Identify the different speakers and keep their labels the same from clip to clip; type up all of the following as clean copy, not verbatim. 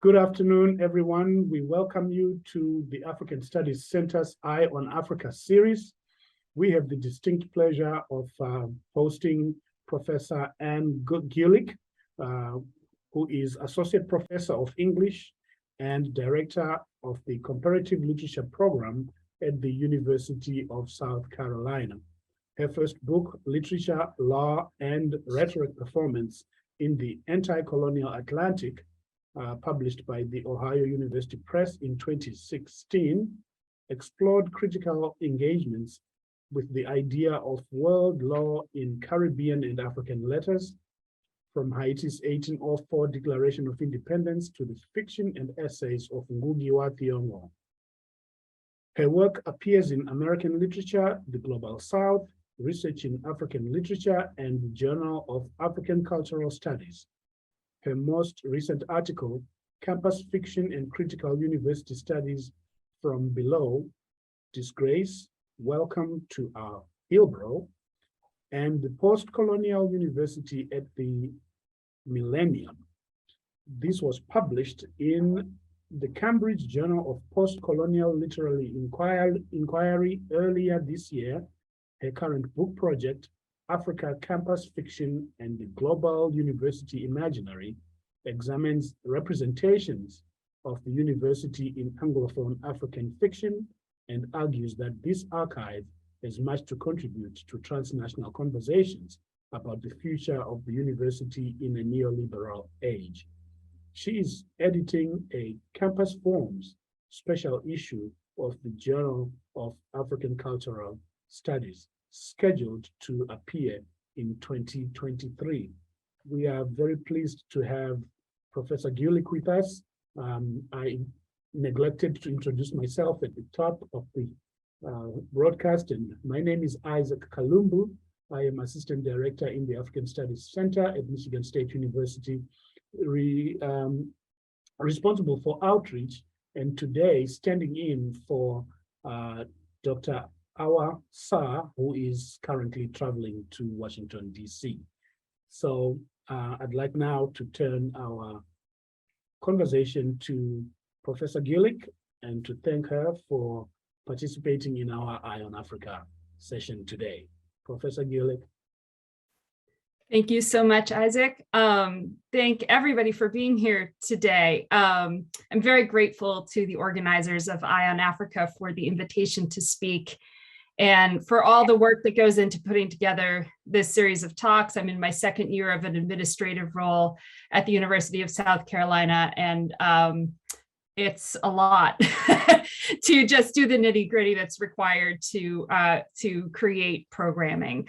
Speaker 1: Good afternoon, everyone. We welcome you to the African Studies Center's Eye on Africa series. We have the distinct pleasure of hosting Professor Gulick, who is Associate Professor of English and Director of the Comparative Literature Program at the University of South Carolina. Her first book, Literature, Law, and Rhetorical Performance in the Anticolonial Atlantic, published by the Ohio University Press in 2016, explored critical engagements with the idea of world law in Caribbean and African letters, from Haiti's 1804 Declaration of Independence to the fiction and essays of Ngugi wa Thiong'o. Her work appears in American Literature, the Global South, Research in African Literature, and the Journal of African CulturalStudies. Her most recent article, Campus Fiction and Critical University Studies fromBelow, Disgrace, Welcome to Our Hillbrow, and the Postcolonial University at theMillennium. This was published in the Cambridge Journal of Postcolonial Literary Inquiry earlier this year. Her current book project, Africa Campus Fiction and the GlobalUniversity Imaginary, examines representations of the university in Anglophone African fiction and argues that this archive has much to contribute to transnational conversations about the future of the university in a neoliberal age. She is editing a Campus Forms special issue of the Journal of African Cultural Studies, scheduled to appear in 2023. We are very pleased to have Professor Gulick with us. I neglected to introduce myself at the top of the broadcast, and my name is Isaac Kalumbu. I am Assistant Director in the African Studies Center at Michigan State University, responsible for outreach, and today standing in for Dr. Our Sir, who is currently traveling to Washington, D.C. So I'd like now to turn our conversation to Professor Gulick and to thank her for participating in our Eye on Africa session today. Professor Gulick.
Speaker 2: Thank you so much, Isaac. Thank everybody for being here today. I'm very grateful to the organizers of Eye on Africa for the invitation to speak and for all the work that goes into putting together this series of talks. I'm in my second year of an administrative role at the University of South Carolina, and it's a lot to just do the nitty-gritty that's required to create programming.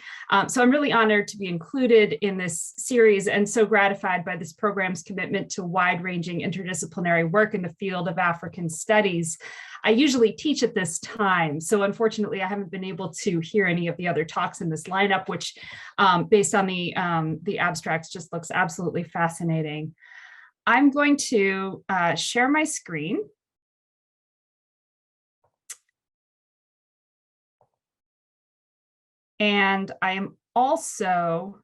Speaker 2: So I'm really honored to be included in this series and so gratified by this program's commitment to wide-ranging interdisciplinary work in the field of African studies. I usually teach at this time, so unfortunately I haven't been able to hear any of the other talks in this lineup, which based on the abstracts just looks absolutely fascinating. I'm going to share my screen. And I am also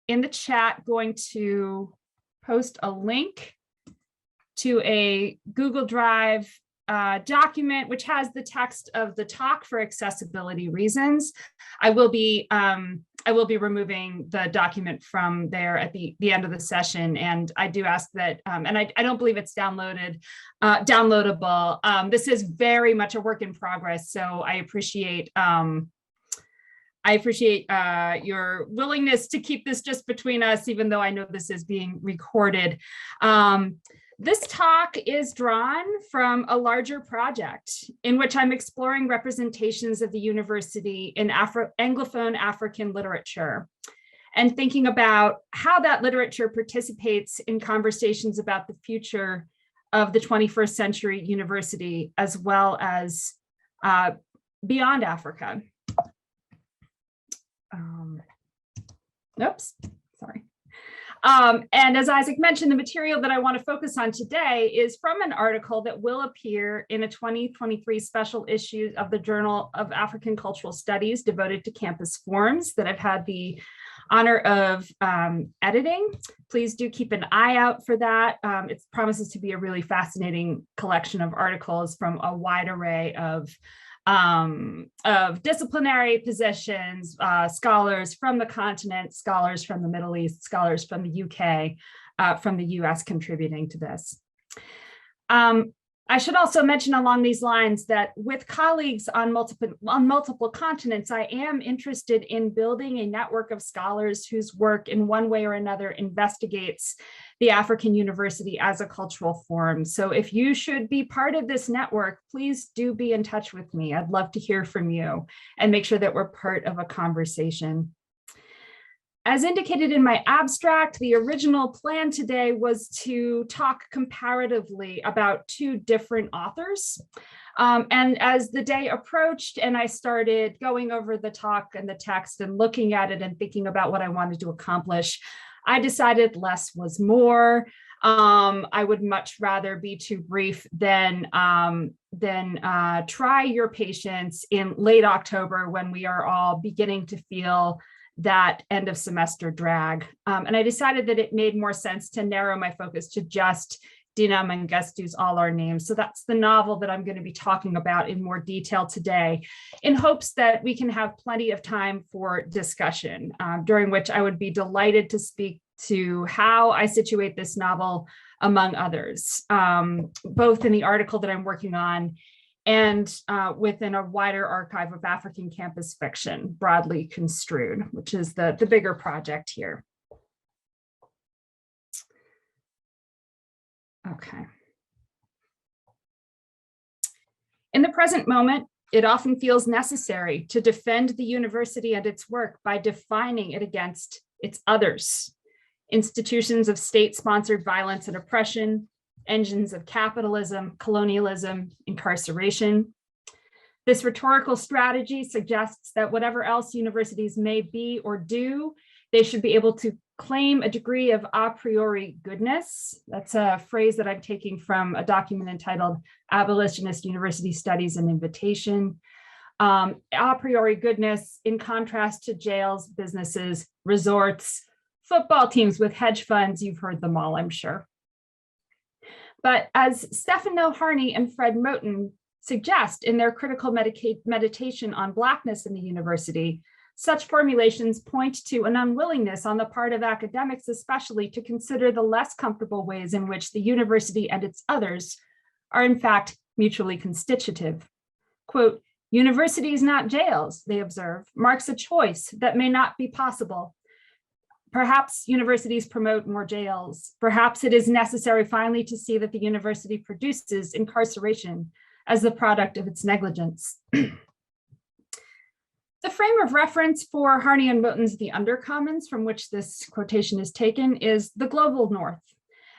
Speaker 2: in the chat going to post a link to a Google Drive document, which has the text of the talk for accessibility reasons. I will be removing the document from there at the end of the session, and I do ask that, and I don't believe it's downloadable. This is very much a work in progress, so I appreciate your willingness to keep this just between us, even though I know this is being recorded. This talk is drawn from a larger project in which I'm exploring representations of the university in Anglophone African literature and thinking about how that literature participates in conversations about the future of the 21st century university, as well as beyond Africa. Oops, sorry. And as Isaac mentioned, the material that I want to focus on today is from an article that will appear in a 2023 special issue of the Journal of African Cultural Studies devoted to campus forms that I've had the honor of editing. Please do keep an eye out for that. It promises to be a really fascinating collection of articles from a wide array of disciplinary positions, scholars from the continent, scholars from the Middle East, scholars from the UK, from the US contributing to this. I should also mention along these lines that with colleagues on multiple continents, I am interested in building a network of scholars whose work in one way or another investigates the African University as a cultural form. So if you should be part of this network, please do be in touch with me. I'd love to hear from you and make sure that we're part of a conversation. As indicated in my abstract, the original plan today was to talk comparatively about two different authors. And as the day approached and I started going over the talk and the text and looking at it and thinking about what I wanted to accomplish, I decided less was more. I would much rather be too brief than try your patience in late October when we are all beginning to feel that end of semester drag. And I decided that it made more sense to narrow my focus to just Dina Mengistu's All Our Names. So that's the novel that I'm going to be talking about in more detail today, in hopes that we can have plenty of time for discussion, during which I would be delighted to speak to how I situate this novel among others, both in the article that I'm working on and within a wider archive of African campus fiction, broadly construed, which is the bigger project here. Okay. In the present moment, it often feels necessary to defend the university and its work by defining it against its others, institutions of state-sponsored violence and oppression, engines of capitalism, colonialism, incarceration. This rhetorical strategy suggests that whatever else universities may be or do, they should be able to claim a degree of a priori goodness. That's a phrase that I'm taking from a document entitled Abolitionist University Studies and Invitation. A priori goodness in contrast to jails, businesses, resorts, football teams with hedge funds. You've heard them all, I'm sure. But as Stefano Harney and Fred Moten suggest in their critical meditation on Blackness in the university, such formulations point to an unwillingness on the part of academics, especially, to consider the less comfortable ways in which the university and its others are in fact mutually constitutive. Quote, "Universities, not jails," they observe, marks a choice that may not be possible. Perhaps universities promote more jails. Perhaps it is necessary finally to see that the university produces incarceration as the product of its negligence. The frame of reference for Harney and Moten's The Undercommons, from which this quotation is taken, is the global north.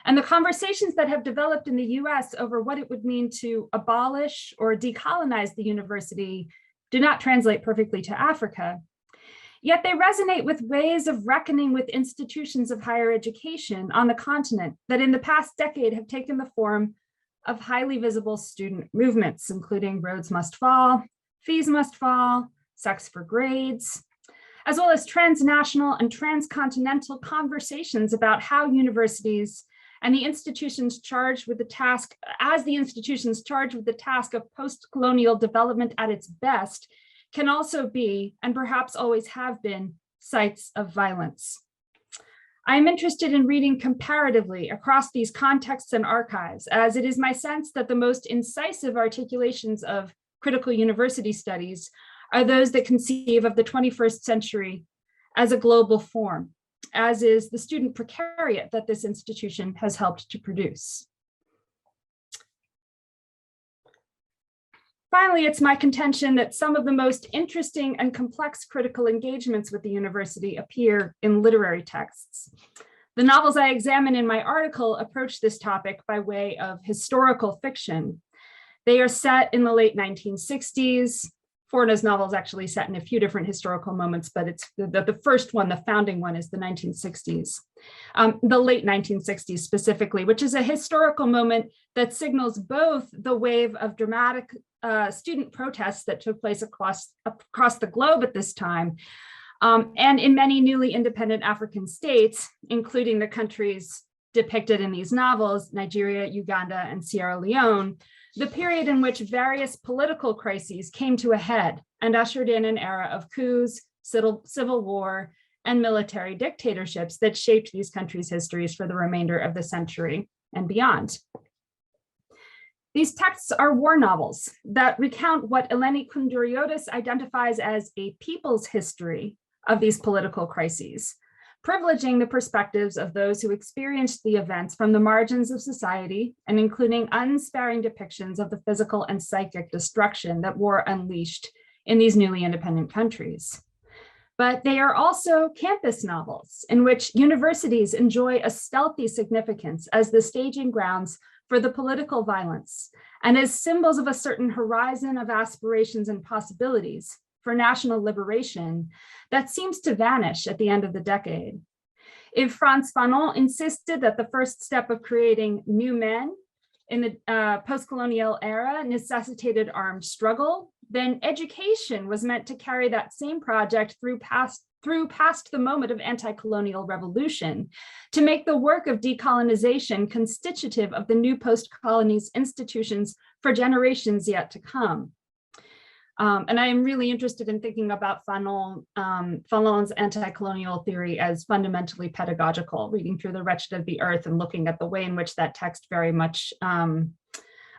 Speaker 2: And the conversations that have developed in the US over what it would mean to abolish or decolonize the university do not translate perfectly to Africa. Yet they resonate with ways of reckoning with institutions of higher education on the continent that in the past decade have taken the form of highly visible student movements, including Rhodes Must Fall, Fees Must Fall, Sex for Grades, as well as transnational and transcontinental conversations about how universities and the institutions charged with the task, of post-colonial development at its best, can also be, and perhaps always have been, sites of violence. I am interested in reading comparatively across these contexts and archives, as it is my sense that the most incisive articulations of critical university studies are those that conceive of the 21st century as a global form, as is the student precariat that this institution has helped to produce. Finally, it's my contention that some of the most interesting and complex critical engagements with the university appear in literary texts. The novels I examine in my article approach this topic by way of historical fiction. They are set in the late 1960s. Forna's novel is actually set in a few different historical moments, but it's the first one, the founding one, is the 1960s. The late 1960s specifically, which is a historical moment that signals both the wave of dramatic student protests that took place across the globe at this time, And in many newly independent African states, including the countries depicted in these novels, Nigeria, Uganda, and Sierra Leone, the period in which various political crises came to a head and ushered in an era of coups, civil war, and military dictatorships that shaped these countries' histories for the remainder of the century and beyond. These texts are war novels that recount what Eleni Koundouriotis identifies as a people's history of these political crises, privileging the perspectives of those who experienced the events from the margins of society and including unsparing depictions of the physical and psychic destruction that war unleashed in these newly independent countries. But they are also campus novels in which universities enjoy a stealthy significance as the staging grounds for the political violence and as symbols of a certain horizon of aspirations and possibilities for national liberation that seems to vanish at the end of the decade. If Frantz Fanon insisted that the first step of creating new men in the post-colonial era necessitated armed struggle, then education was meant to carry that same project through past the moment of anti-colonial revolution, to make the work of decolonization constitutive of the new post-colonies institutions for generations yet to come. And I am really interested in thinking about Fanon's anti-colonial theory as fundamentally pedagogical, reading through The Wretched of the Earth and looking at the way in which that text very much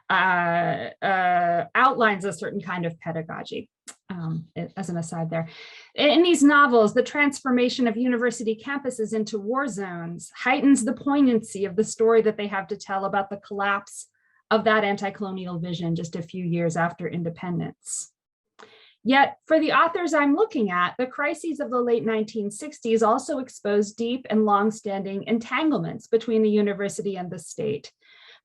Speaker 2: outlines a certain kind of pedagogy, as an aside there. In these novels, the transformation of university campuses into war zones heightens the poignancy of the story that they have to tell about the collapse of that anti-colonial vision just a few years after independence. Yet, for the authors I'm looking at, the crises of the late 1960s also exposed deep and long-standing entanglements between the university and the state,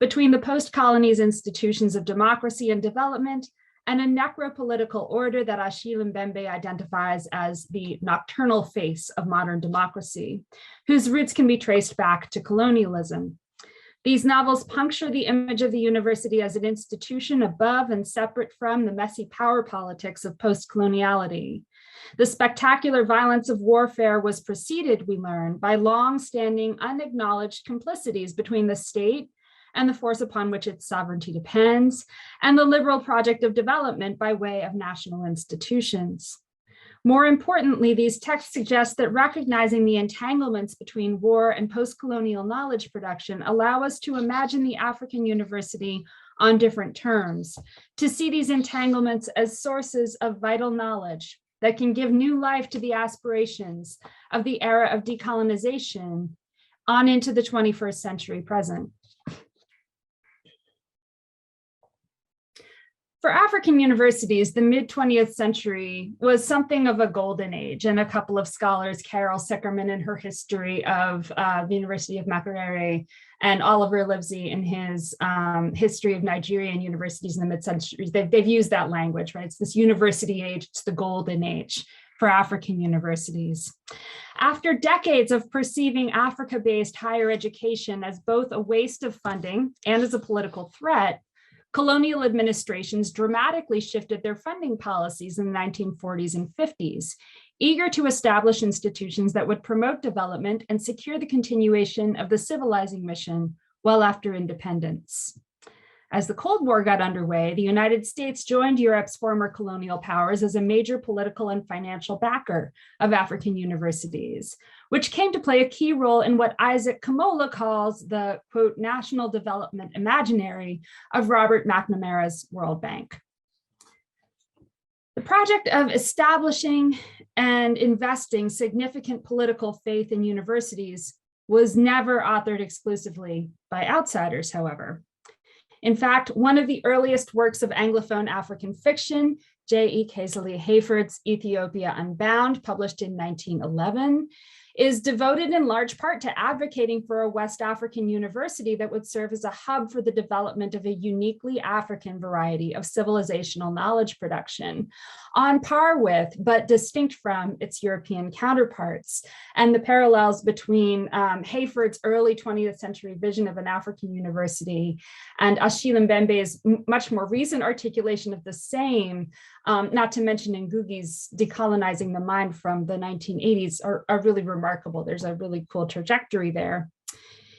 Speaker 2: between the post-colonies institutions of democracy and development, and a necropolitical order that Achille Mbembe identifies as the nocturnal face of modern democracy, whose roots can be traced back to colonialism. These novels puncture the image of the university as an institution above and separate from the messy power politics of post-coloniality. The spectacular violence of warfare was preceded, we learn, by long-standing unacknowledged complicities between the state and the force upon which its sovereignty depends, and the liberal project of development by way of national institutions. More importantly, these texts suggest that recognizing the entanglements between war and post-colonial knowledge production allow us to imagine the African university on different terms, to see these entanglements as sources of vital knowledge that can give new life to the aspirations of the era of decolonization on into the 21st century present. For African universities, the mid-20th century was something of a golden age, and a couple of scholars, Carol Sickerman in her history of the University of Makerere, and Oliver Livesey in his history of Nigerian universities in the mid-centuries, they've used that language, right? It's this university age, it's the golden age for African universities. After decades of perceiving Africa-based higher education as both a waste of funding and as a political threat, colonial administrations dramatically shifted their funding policies in the 1940s and 50s, eager to establish institutions that would promote development and secure the continuation of the civilizing mission well after independence. As the Cold War got underway, the United States joined Europe's former colonial powers as a major political and financial backer of African universities, which came to play a key role in what Isaac Kamola calls the, quote, national development imaginary of Robert McNamara's World Bank. The project of establishing and investing significant political faith in universities was never authored exclusively by outsiders, however. In fact, one of the earliest works of Anglophone African fiction, J.E. Kaisley-Hayford's Ethiopia Unbound, published in 1911, is devoted in large part to advocating for a West African university that would serve as a hub for the development of a uniquely African variety of civilizational knowledge production, on par with, but distinct from its European counterparts. And the parallels between Hayford's early 20th century vision of an African university and Achille Mbembe's much more recent articulation of the same, not to mention Ngugi's decolonizing the mind from the 1980s, are really remarkable. There's a really cool trajectory there.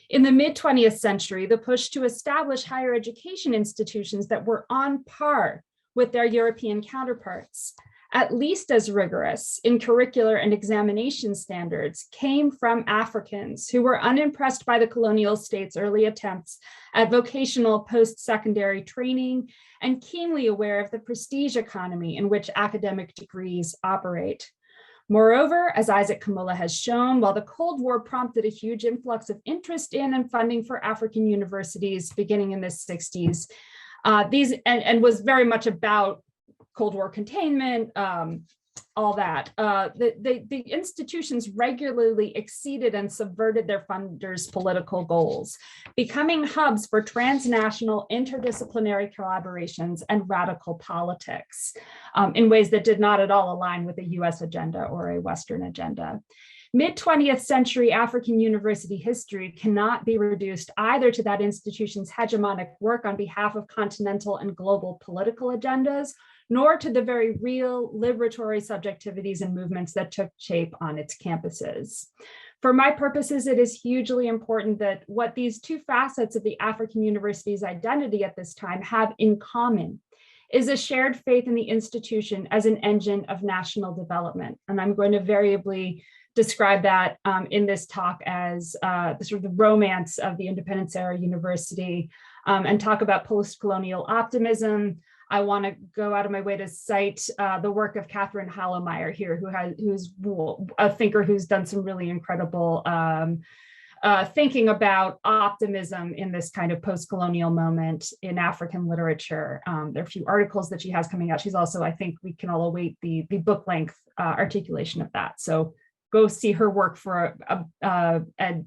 Speaker 2: In the mid-20th century, the push to establish higher education institutions that were on par with their European counterparts, at least as rigorous in curricular and examination standards, came from Africans who were unimpressed by the colonial state's early attempts at vocational post-secondary training and keenly aware of the prestige economy in which academic degrees operate. Moreover, as Isaac Kamola has shown, while the Cold War prompted a huge influx of interest in and funding for African universities beginning in the 60s, and was very much about Cold War containment, all that. The institutions regularly exceeded and subverted their funders' political goals, becoming hubs for transnational interdisciplinary collaborations and radical politics in ways that did not at all align with a US agenda or a Western agenda. Mid-20th century African university history cannot be reduced either to that institution's hegemonic work on behalf of continental and global political agendas, nor to the very real liberatory subjectivities and movements that took shape on its campuses. For my purposes, it is hugely important that what these two facets of the African university's identity at this time have in common is a shared faith in the institution as an engine of national development. And I'm going to variably describe that in this talk as the sort of the romance of the independence era university, and talk about post-colonial optimism. I want to go out of my way to cite the work of Catherine Hallemeyer here, who's a thinker who's done some really incredible thinking about optimism in this kind of post-colonial moment in African literature. There are a few articles that she has coming out. She's also, I think we can all await the book length articulation of that. So go see her work for a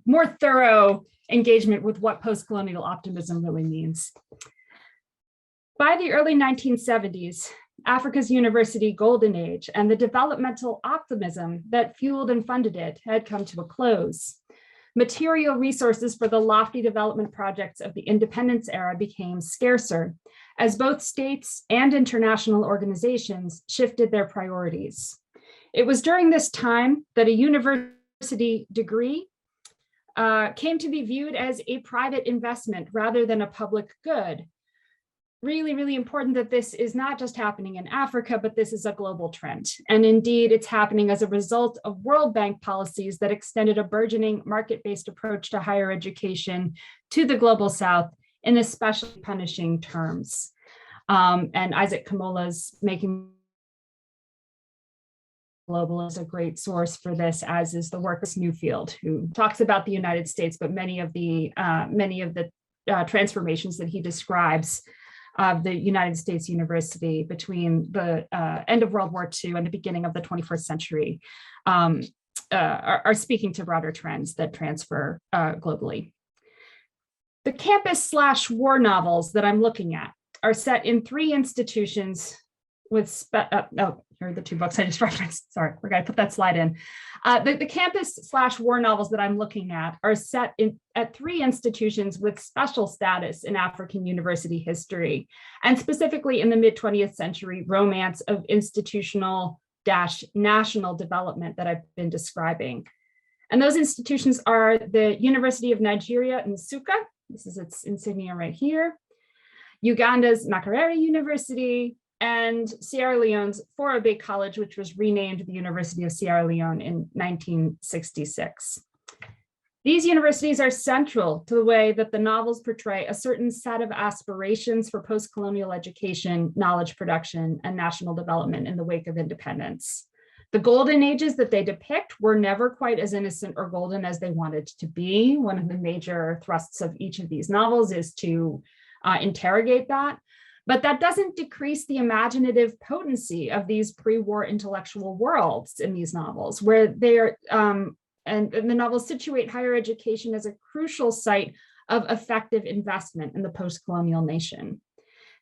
Speaker 2: more thorough engagement with what post-colonial optimism really means. By the early 1970s, Africa's university golden age and the developmental optimism that fueled and funded it had come to a close. Material resources for the lofty development projects of the independence era became scarcer as both states and international organizations shifted their priorities. It was during this time that a university degree came to be viewed as a private investment rather than a public good. Really, really important that this is not just happening in Africa, but this is a global trend. And indeed, it's happening as a result of World Bank policies that extended a burgeoning market-based approach to higher education to the global South in especially punishing terms. And Isaac Kamola's making Global is a great source for this, as is the work of Newfield, who talks about the United States, but many of the transformations that he describes of the United States University between the end of World War II and the beginning of the 21st century are speaking to broader trends that transfer globally. The campus/war novels that I'm looking at are set in 3 institutions with, here are the 2 books I just referenced. Sorry, we're going to put that slide in. The campus/war novels that I'm looking at are set at 3 institutions with special status in African university history, and specifically in the mid-20th century romance of institutional-national development that I've been describing. And those institutions are the University of Nigeria, Nsukka. This is its insignia right here. Uganda's Makerere University, and Sierra Leone's Forobe College, which was renamed the University of Sierra Leone in 1966. These universities are central to the way that the novels portray a certain set of aspirations for post-colonial education, knowledge production, and national development in the wake of independence. The golden ages that they depict were never quite as innocent or golden as they wanted to be. One of the major thrusts of each of these novels is to interrogate that. But that doesn't decrease the imaginative potency of these pre-war intellectual worlds in these novels, where they are, and the novels situate higher education as a crucial site of effective investment in the post-colonial nation.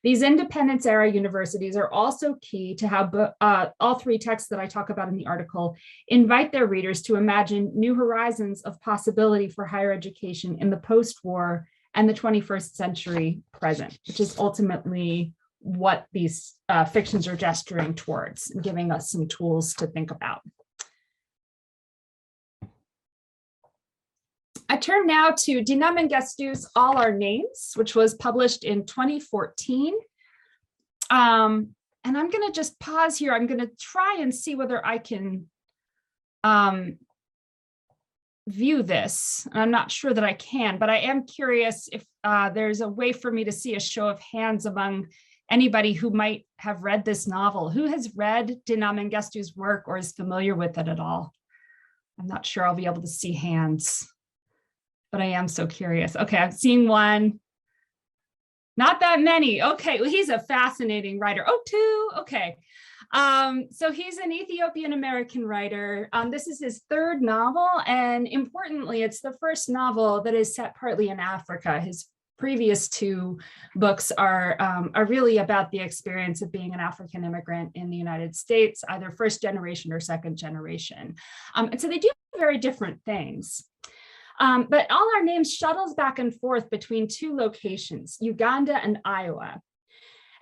Speaker 2: These independence era universities are also key to how all three texts that I talk about in the article invite their readers to imagine new horizons of possibility for higher education in the post-war and the 21st century present, which is ultimately what these fictions are gesturing towards and giving us some tools to think about. I turn now to Dina Mengistu's All Our Names, which was published in 2014. And I'm going to just pause here. I'm going to try and see whether I can view this. I'm not sure that I can, but I am curious if there's a way for me to see a show of hands among anybody who might have read this novel. Who has read Dina Mengistu's work or is familiar with it at all? I'm not sure I'll be able to see hands, but I am so curious. Okay, I'm seeing one. Not that many. Okay, well, he's a fascinating writer. Oh, two. Okay. So he's an Ethiopian American writer. This is his third novel, and importantly, it's the first novel that is set partly in Africa. His previous two books are really about the experience of being an African immigrant in the United States, either first generation or second generation. And so they do very different things. But All Our Names shuttles back and forth between two locations, Uganda and Iowa.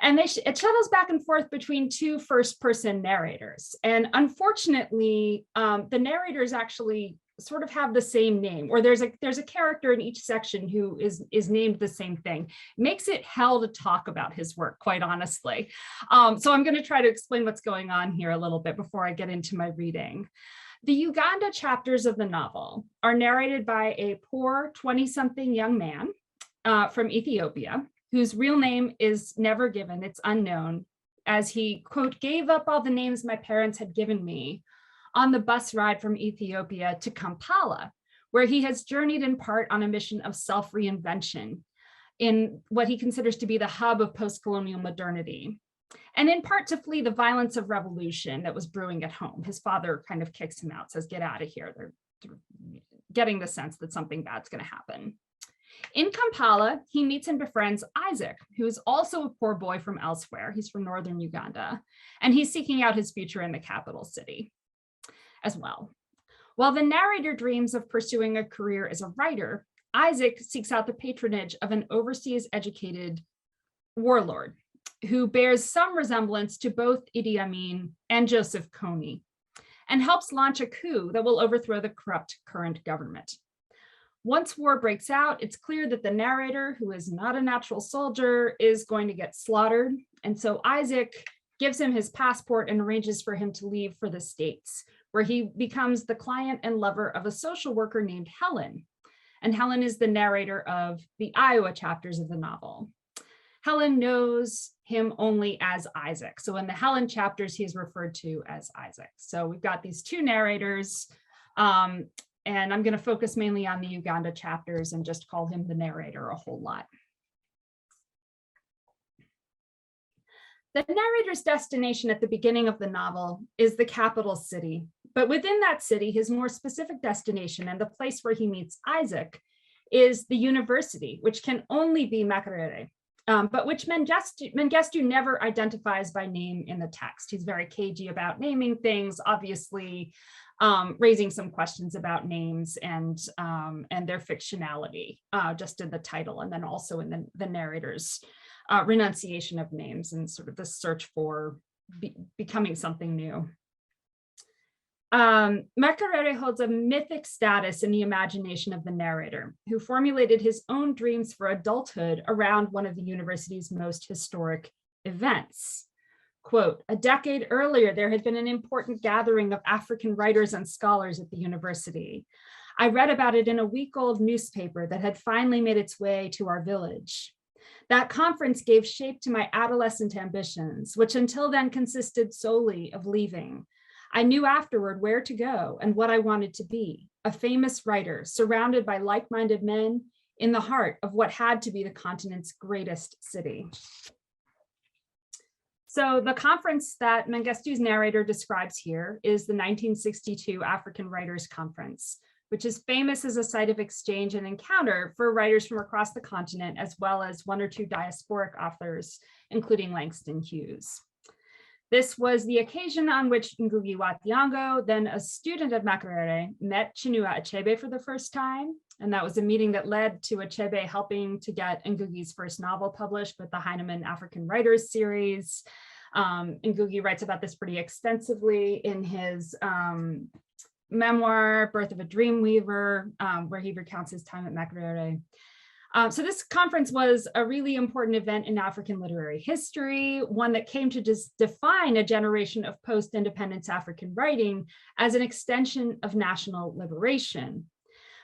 Speaker 2: And it shuttles back and forth between two first-person narrators. And unfortunately, the narrators actually sort of have the same name, or there's a character in each section who is named the same thing. Makes it hell to talk about his work, quite honestly. So I'm going to try to explain what's going on here a little bit before I get into my reading. The Uganda chapters of the novel are narrated by a poor 20-something young man from Ethiopia, whose real name is never given, it's unknown, as he, quote, gave up all the names my parents had given me on the bus ride from Ethiopia to Kampala, where he has journeyed in part on a mission of self-reinvention in what he considers to be the hub of post-colonial modernity, and in part to flee the violence of revolution that was brewing at home. His father kind of kicks him out, says, get out of here. They're getting the sense that something bad's going to happen. In Kampala, he meets and befriends Isaac, who is also a poor boy from elsewhere. He's from northern Uganda, and he's seeking out his future in the capital city as well. While the narrator dreams of pursuing a career as a writer, Isaac seeks out the patronage of an overseas educated warlord who bears some resemblance to both Idi Amin and Joseph Kony, and helps launch a coup that will overthrow the corrupt current government. Once war breaks out, it's clear that the narrator, who is not a natural soldier, is going to get slaughtered. And so Isaac gives him his passport and arranges for him to leave for the States, where he becomes the client and lover of a social worker named Helen. And Helen is the narrator of the Iowa chapters of the novel. Helen knows him only as Isaac. So in the Helen chapters, he is referred to as Isaac. So we've got these two narrators, and I'm going to focus mainly on the Uganda chapters and just call him the narrator a whole lot. The narrator's destination at the beginning of the novel is the capital city, but within that city, his more specific destination and the place where he meets Isaac is the university, which can only be Makerere, but which Mengistu never identifies by name in the text. He's very cagey about naming things, obviously raising some questions about names and their fictionality, just in the title, and then also in the narrator's renunciation of names and sort of the search for becoming something new. Makerere holds a mythic status in the imagination of the narrator, who formulated his own dreams for adulthood around one of the university's most historic events. Quote, a decade earlier, there had been an important gathering of African writers and scholars at the university. I read about it in a week-old newspaper that had finally made its way to our village. That conference gave shape to my adolescent ambitions, which until then consisted solely of leaving. I knew afterward where to go and what I wanted to be, a famous writer surrounded by like-minded men in the heart of what had to be the continent's greatest city. So the conference that Mengistu's narrator describes here is the 1962 African Writers Conference, which is famous as a site of exchange and encounter for writers from across the continent, as well as one or two diasporic authors, including Langston Hughes. This was the occasion on which Ngugi wa Thiong'o, then a student at Makerere, met Chinua Achebe for the first time. And that was a meeting that led to Achebe helping to get Ngugi's first novel published with the Heinemann African Writers series. Ngugi writes about this pretty extensively in his memoir, Birth of a Dreamweaver, where he recounts his time at Makerere. So this conference was a really important event in African literary history, one that came to just define a generation of post-independence African writing as an extension of national liberation.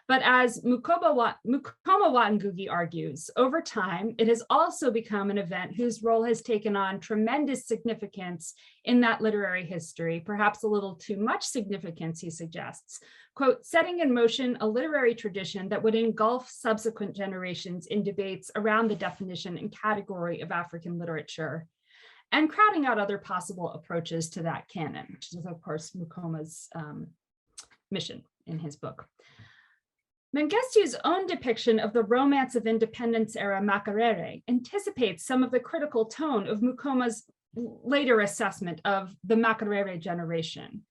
Speaker 2: But as Mukoma wa Ngugi argues, over time, it has also become an event whose role has taken on tremendous significance in that literary history, perhaps a little too much significance, he suggests, quote, setting in motion a literary tradition that would engulf subsequent generations in debates around the definition and category of African literature, and crowding out other possible approaches to that canon, which is, of course, Mukoma's mission in his book. Mengistu's own depiction of the romance of independence era Makerere anticipates some of the critical tone of Mukoma's later assessment of the Makerere generation,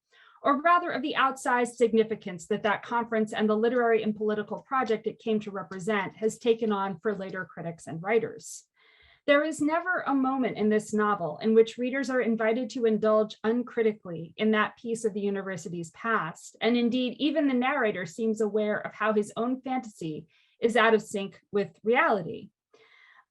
Speaker 2: or rather of the outsized significance that that conference and the literary and political project it came to represent has taken on for later critics and writers. There is never a moment in this novel in which readers are invited to indulge uncritically in that piece of the university's past. And indeed, even the narrator seems aware of how his own fantasy is out of sync with reality.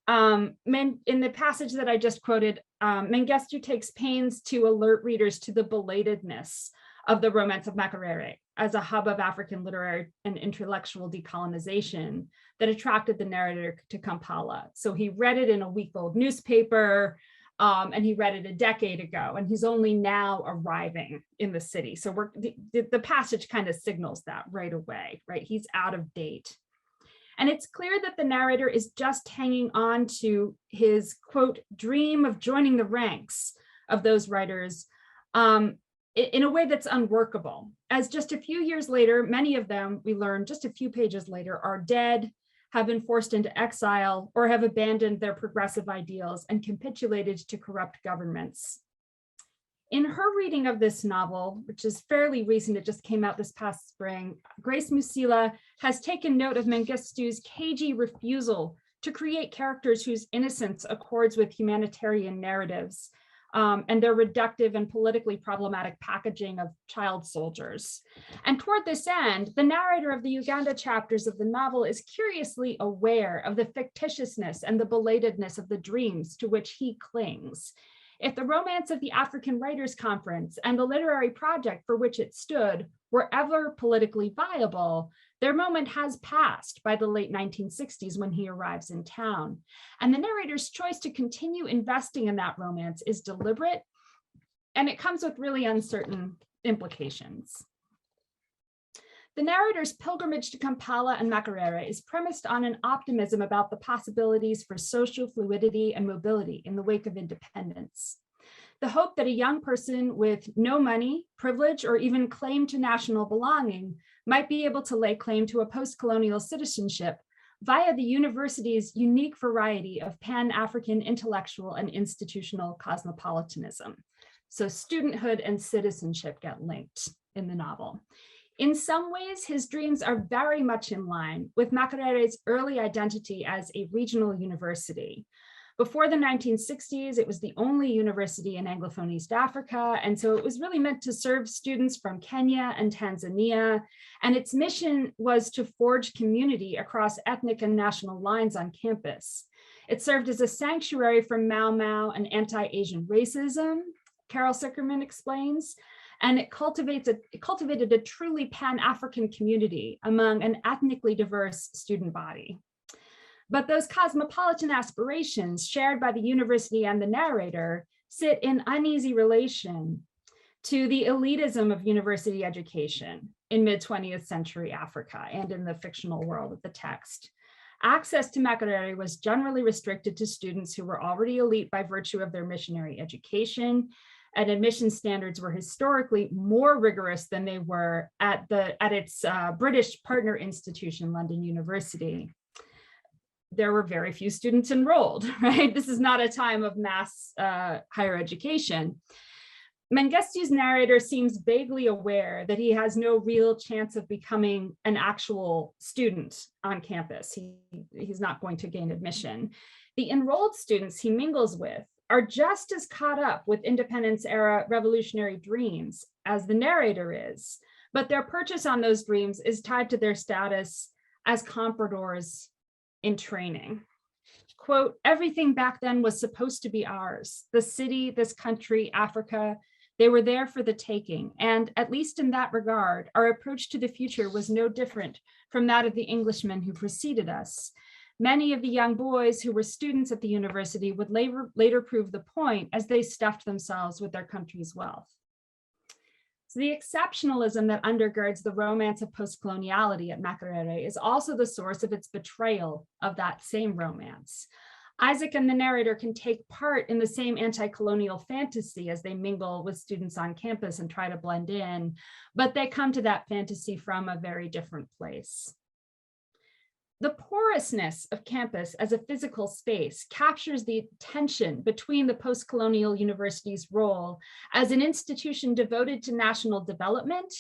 Speaker 2: In the passage that I just quoted, Mengistu takes pains to alert readers to the belatedness of the romance of Makerere as a hub of African literary and intellectual decolonization that attracted the narrator to Kampala. So he read it in a week-old newspaper, and he read it a decade ago, and he's only now arriving in the city. So the passage kind of signals that right away, right? He's out of date. And it's clear that the narrator is just hanging on to his, quote, dream of joining the ranks of those writers in a way that's unworkable. As just a few years later, many of them, we learn just a few pages later, are dead, have been forced into exile, or have abandoned their progressive ideals and capitulated to corrupt governments. In her reading of this novel, which is fairly recent, it just came out this past spring, Grace Musila has taken note of Mengistu's cagey refusal to create characters whose innocence accords with humanitarian narratives, and their reductive and politically problematic packaging of child soldiers. And toward this end, the narrator of the Uganda chapters of the novel is curiously aware of the fictitiousness and the belatedness of the dreams to which he clings. If the romance of the African Writers' Conference and the literary project for which it stood were ever politically viable, their moment has passed by the late 1960s when he arrives in town. And the narrator's choice to continue investing in that romance is deliberate, and it comes with really uncertain implications. The narrator's pilgrimage to Kampala and Makerere is premised on an optimism about the possibilities for social fluidity and mobility in the wake of independence. The hope that a young person with no money, privilege, or even claim to national belonging might be able to lay claim to a post-colonial citizenship via the university's unique variety of Pan-African intellectual and institutional cosmopolitanism. So studenthood and citizenship get linked in the novel. In some ways, his dreams are very much in line with Makerere's early identity as a regional university. Before the 1960s, it was the only university in Anglophone East Africa, and so it was really meant to serve students from Kenya and Tanzania, and its mission was to forge community across ethnic and national lines on campus. It served as a sanctuary from Mau Mau and anti-Asian racism, Carol Sickerman explains, and it cultivated a truly Pan-African community among an ethnically diverse student body. But those cosmopolitan aspirations shared by the university and the narrator sit in uneasy relation to the elitism of university education in mid-20th century Africa and in the fictional world of the text. Access to Makerere was generally restricted to students who were already elite by virtue of their missionary education, and admission standards were historically more rigorous than they were at its British partner institution, London University. There were very few students enrolled, right? This is not a time of mass higher education. Mengistu's narrator seems vaguely aware that he has no real chance of becoming an actual student on campus. He's not going to gain admission. The enrolled students he mingles with are just as caught up with independence era revolutionary dreams as the narrator is, but their purchase on those dreams is tied to their status as compradors in training. Quote, everything back then was supposed to be ours. The city, this country, Africa, they were there for the taking. And at least in that regard, our approach to the future was no different from that of the Englishmen who preceded us. Many of the young boys who were students at the university would later prove the point as they stuffed themselves with their country's wealth. So the exceptionalism that undergirds the romance of postcoloniality at Makerere is also the source of its betrayal of that same romance. Isaac and the narrator can take part in the same anti-colonial fantasy as they mingle with students on campus and try to blend in, but they come to that fantasy from a very different place. The porousness of campus as a physical space captures the tension between the postcolonial university's role as an institution devoted to national development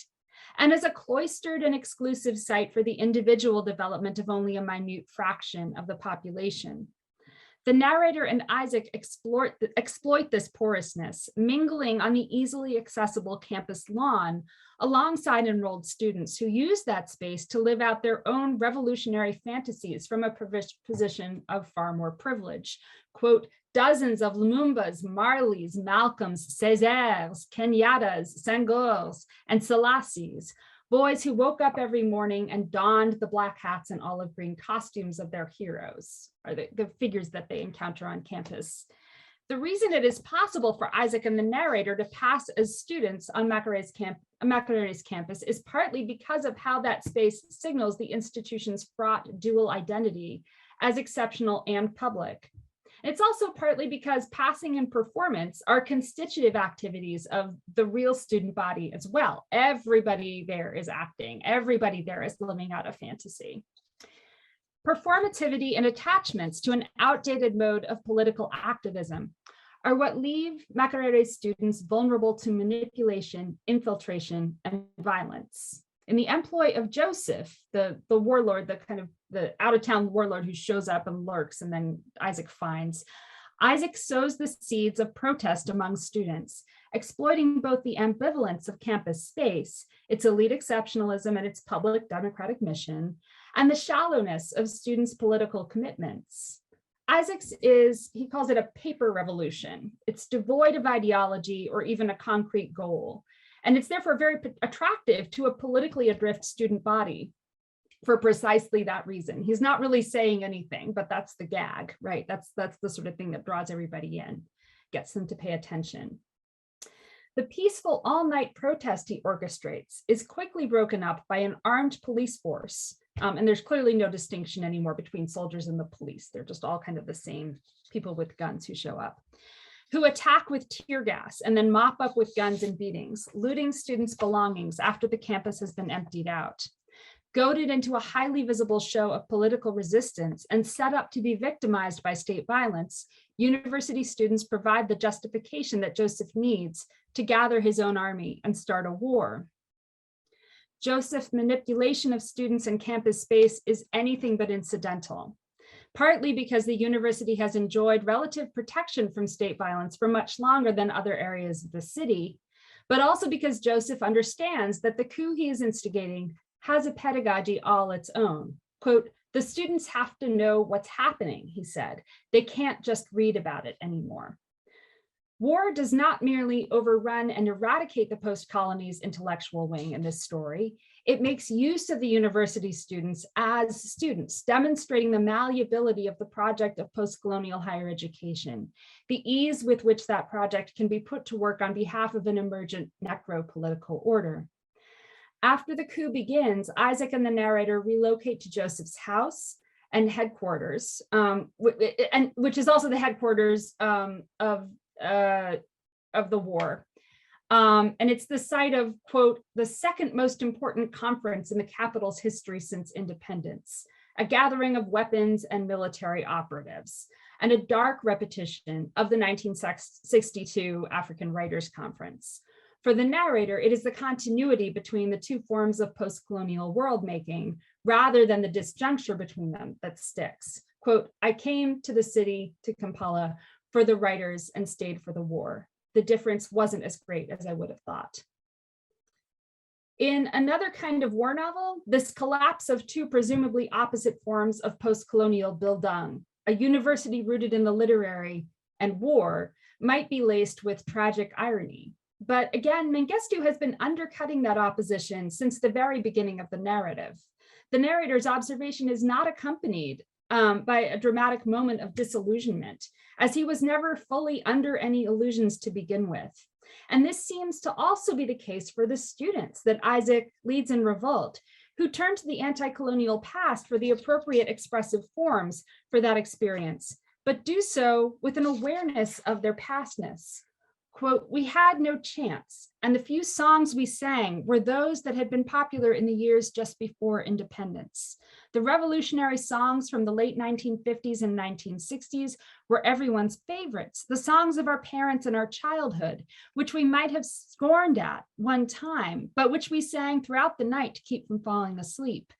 Speaker 2: and as a cloistered and exclusive site for the individual development of only a minute fraction of the population. The narrator and Isaac exploit this porousness, mingling on the easily accessible campus lawn alongside enrolled students who use that space to live out their own revolutionary fantasies from a position of far more privilege. Quote, dozens of Lumumbas, Marleys, Malcolms, Césaires, Kenyatas, Sengors, and Selassies, boys who woke up every morning and donned the black hats and olive green costumes of their heroes, or the figures that they encounter on campus. The reason it is possible for Isaac and the narrator to pass as students on Makerere's campus is partly because of how that space signals the institution's fraught dual identity as exceptional and public. It's also partly because passing and performance are constitutive activities of the real student body as well. Everybody there is acting. Everybody there is living out a fantasy. Performativity and attachments to an outdated mode of political activism are what leave Makerere's students vulnerable to manipulation, infiltration, and violence. In the employ of Joseph, the warlord, the out-of-town warlord who shows up and lurks and then Isaac finds, Isaac sows the seeds of protest among students, exploiting both the ambivalence of campus space, its elite exceptionalism and its public democratic mission, and the shallowness of students' political commitments. Isaac's he calls it a paper revolution. It's devoid of ideology or even a concrete goal. And it's therefore very attractive to a politically adrift student body for precisely that reason. He's not really saying anything, but that's the gag, right? That's the sort of thing that draws everybody in, gets them to pay attention. The peaceful all-night protest he orchestrates is quickly broken up by an armed police force. And there's clearly no distinction anymore between soldiers and the police. They're just all kind of the same people with guns who show up, who attack with tear gas and then mop up with guns and beatings, looting students' belongings after the campus has been emptied out. Goaded into a highly visible show of political resistance and set up to be victimized by state violence, university students provide the justification that Joseph needs to gather his own army and start a war. Joseph's manipulation of students and campus space is anything but incidental, partly because the university has enjoyed relative protection from state violence for much longer than other areas of the city, but also because Joseph understands that the coup he is instigating has a pedagogy all its own. Quote, the students have to know what's happening, he said. They can't just read about it anymore. War does not merely overrun and eradicate the post-colony's intellectual wing in this story. It makes use of the university students as students, demonstrating the malleability of the project of post-colonial higher education, the ease with which that project can be put to work on behalf of an emergent necro-political order. After the coup begins, Isaac and the narrator relocate to Joseph's house and headquarters, which is also the headquarters of the war And it's the site of, quote, the second most important conference in the capital's history since independence, a gathering of weapons and military operatives, and a dark repetition of the 1962 African Writers' Conference. For the narrator, it is the continuity between the two forms of post-colonial world-making rather than the disjuncture between them that sticks. Quote, I came to the city, to Kampala, for the writers and stayed for the war. The difference wasn't as great as I would have thought. In another kind of war novel, this collapse of two presumably opposite forms of post-colonial Bildung, a university rooted in the literary, and war, might be laced with tragic irony. But again, Mengistu has been undercutting that opposition since the very beginning of the narrative. The narrator's observation is not accompanied by a dramatic moment of disillusionment, as he was never fully under any illusions to begin with. And this seems to also be the case for the students that Isaac leads in revolt, who turn to the anti-colonial past for the appropriate expressive forms for that experience, but do so with an awareness of their pastness. Quote, we had no chance, and the few songs we sang were those that had been popular in the years just before independence. The revolutionary songs from the late 1950s and 1960s were everyone's favorites, the songs of our parents in our childhood, which we might have scorned at one time, but which we sang throughout the night to keep from falling asleep.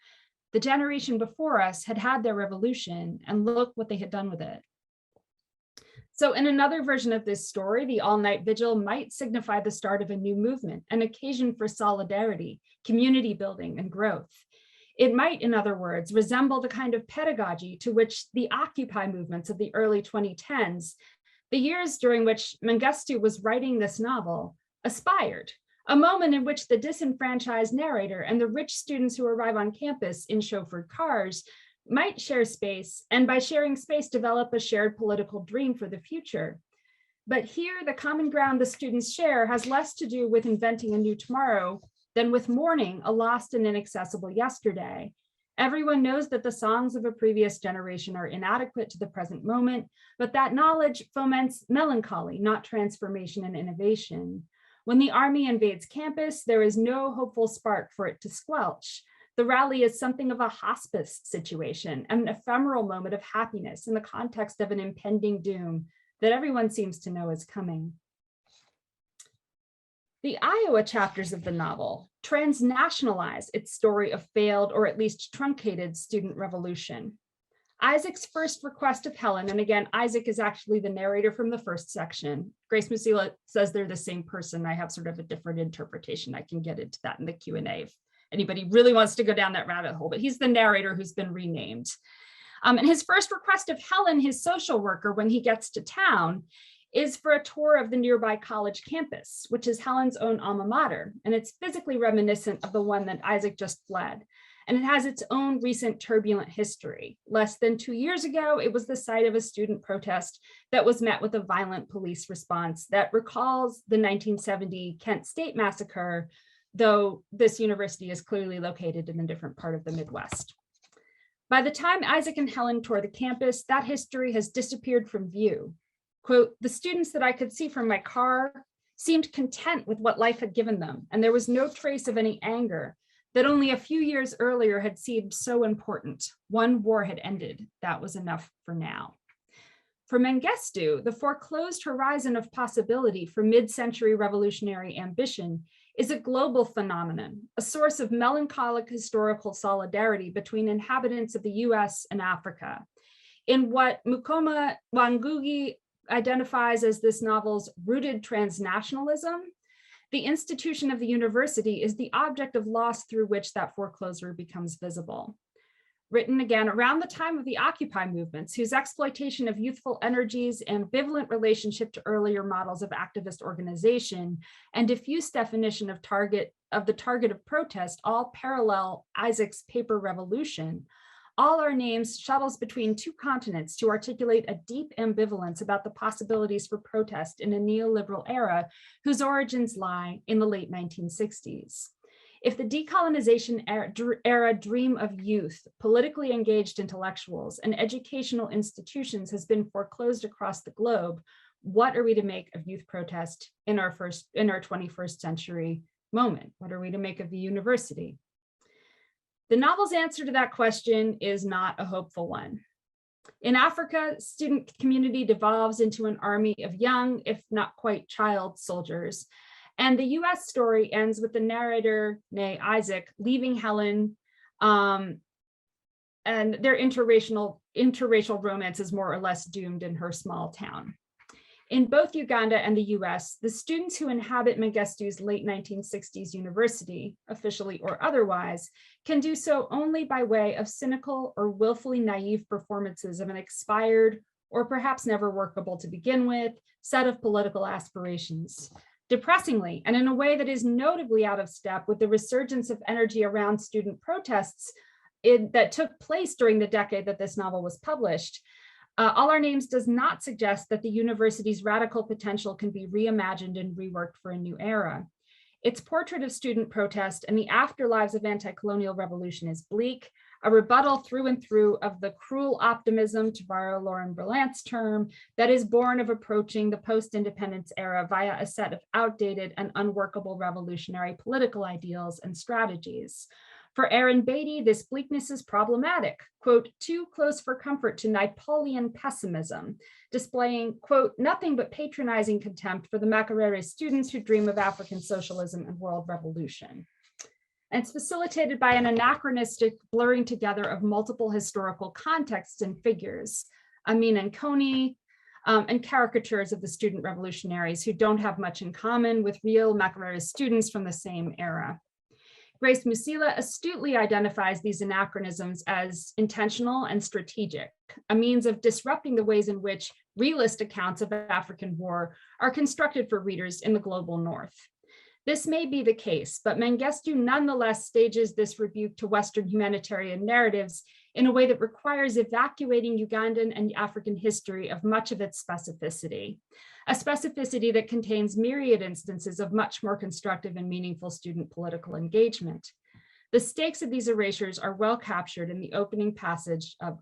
Speaker 2: The generation before us had had their revolution, and look what they had done with it. So in another version of this story, the all-night vigil might signify the start of a new movement, an occasion for solidarity, community building, and growth. It might, in other words, resemble the kind of pedagogy to which the Occupy movements of the early 2010s, the years during which Mengistu was writing this novel, aspired, a moment in which the disenfranchised narrator and the rich students who arrive on campus in chauffeured cars might share space, and by sharing space, develop a shared political dream for the future. But here, the common ground the students share has less to do with inventing a new tomorrow than with mourning a lost and inaccessible yesterday. Everyone knows that the songs of a previous generation are inadequate to the present moment, but that knowledge foments melancholy, not transformation and innovation. When the army invades campus, there is no hopeful spark for it to squelch. The rally is something of a hospice situation, an ephemeral moment of happiness in the context of an impending doom that everyone seems to know is coming. The Iowa chapters of the novel transnationalize its story of failed or at least truncated student revolution. Isaac's first request of Helen, and again, Isaac is actually the narrator from the first section. Grace Musila says they're the same person. I have sort of a different interpretation. I can get into that in the Q&A if anybody really wants to go down that rabbit hole, but he's the narrator who's been renamed. And his first request of Helen, his social worker, when he gets to town, is for a tour of the nearby college campus, which is Helen's own alma mater. And it's physically reminiscent of the one that Isaac just fled. And it has its own recent turbulent history. Less than 2 years ago, it was the site of a student protest that was met with a violent police response that recalls the 1970 Kent State Massacre, though this university is clearly located in a different part of the Midwest. By the time Isaac and Helen tour the campus, that history has disappeared from view. Quote, the students that I could see from my car seemed content with what life had given them, and there was no trace of any anger that only a few years earlier had seemed so important. One war had ended, that was enough for now. For Mengistu, the foreclosed horizon of possibility for mid-century revolutionary ambition is a global phenomenon, a source of melancholic historical solidarity between inhabitants of the US and Africa. In what Mukoma Ngugi identifies as this novel's rooted transnationalism, the institution of the university is the object of loss through which that foreclosure becomes visible. Written again around the time of the Occupy movements, whose exploitation of youthful energies, ambivalent relationship to earlier models of activist organization, and diffuse definition of the target of protest all parallel Isaac's paper revolution, all our names shuttles between two continents to articulate a deep ambivalence about the possibilities for protest in a neoliberal era whose origins lie in the late 1960s. If the decolonization era dream of youth, politically engaged intellectuals, and educational institutions has been foreclosed across the globe, what are we to make of youth protest in our 21st century moment? What are we to make of the university? The novel's answer to that question is not a hopeful one. In Africa, student community devolves into an army of young, if not quite child soldiers. And the US story ends with the narrator, nay Isaac, leaving Helen, and their interracial romance is more or less doomed in her small town. In both Uganda and the US, the students who inhabit Mengistu's late 1960s university, officially or otherwise, can do so only by way of cynical or willfully naive performances of an expired, or perhaps never workable to begin with, set of political aspirations. Depressingly, and in a way that is notably out of step with the resurgence of energy around student protests that took place during the decade that this novel was published, All Our Names does not suggest that the university's radical potential can be reimagined and reworked for a new era. Its portrait of student protest and the afterlives of anti-colonial revolution is bleak, a rebuttal through and through of the cruel optimism, to borrow Lauren Berlant's term, that is born of approaching the post-independence era via a set of outdated and unworkable revolutionary political ideals and strategies. For Aaron Beatty, this bleakness is problematic, quote, too close for comfort to Napoleon pessimism, displaying, quote, nothing but patronizing contempt for the Makerere students who dream of African socialism and world revolution. And it's facilitated by an anachronistic blurring together of multiple historical contexts and figures, Amin and Kony, and caricatures of the student revolutionaries who don't have much in common with real Makerere students from the same era. Grace Musila astutely identifies these anachronisms as intentional and strategic, a means of disrupting the ways in which realist accounts of African war are constructed for readers in the global North. This may be the case, but Mengistu nonetheless stages this rebuke to Western humanitarian narratives in a way that requires evacuating Ugandan and African history of much of its specificity, a specificity that contains myriad instances of much more constructive and meaningful student political engagement. The stakes of these erasures are well captured in the opening passage of,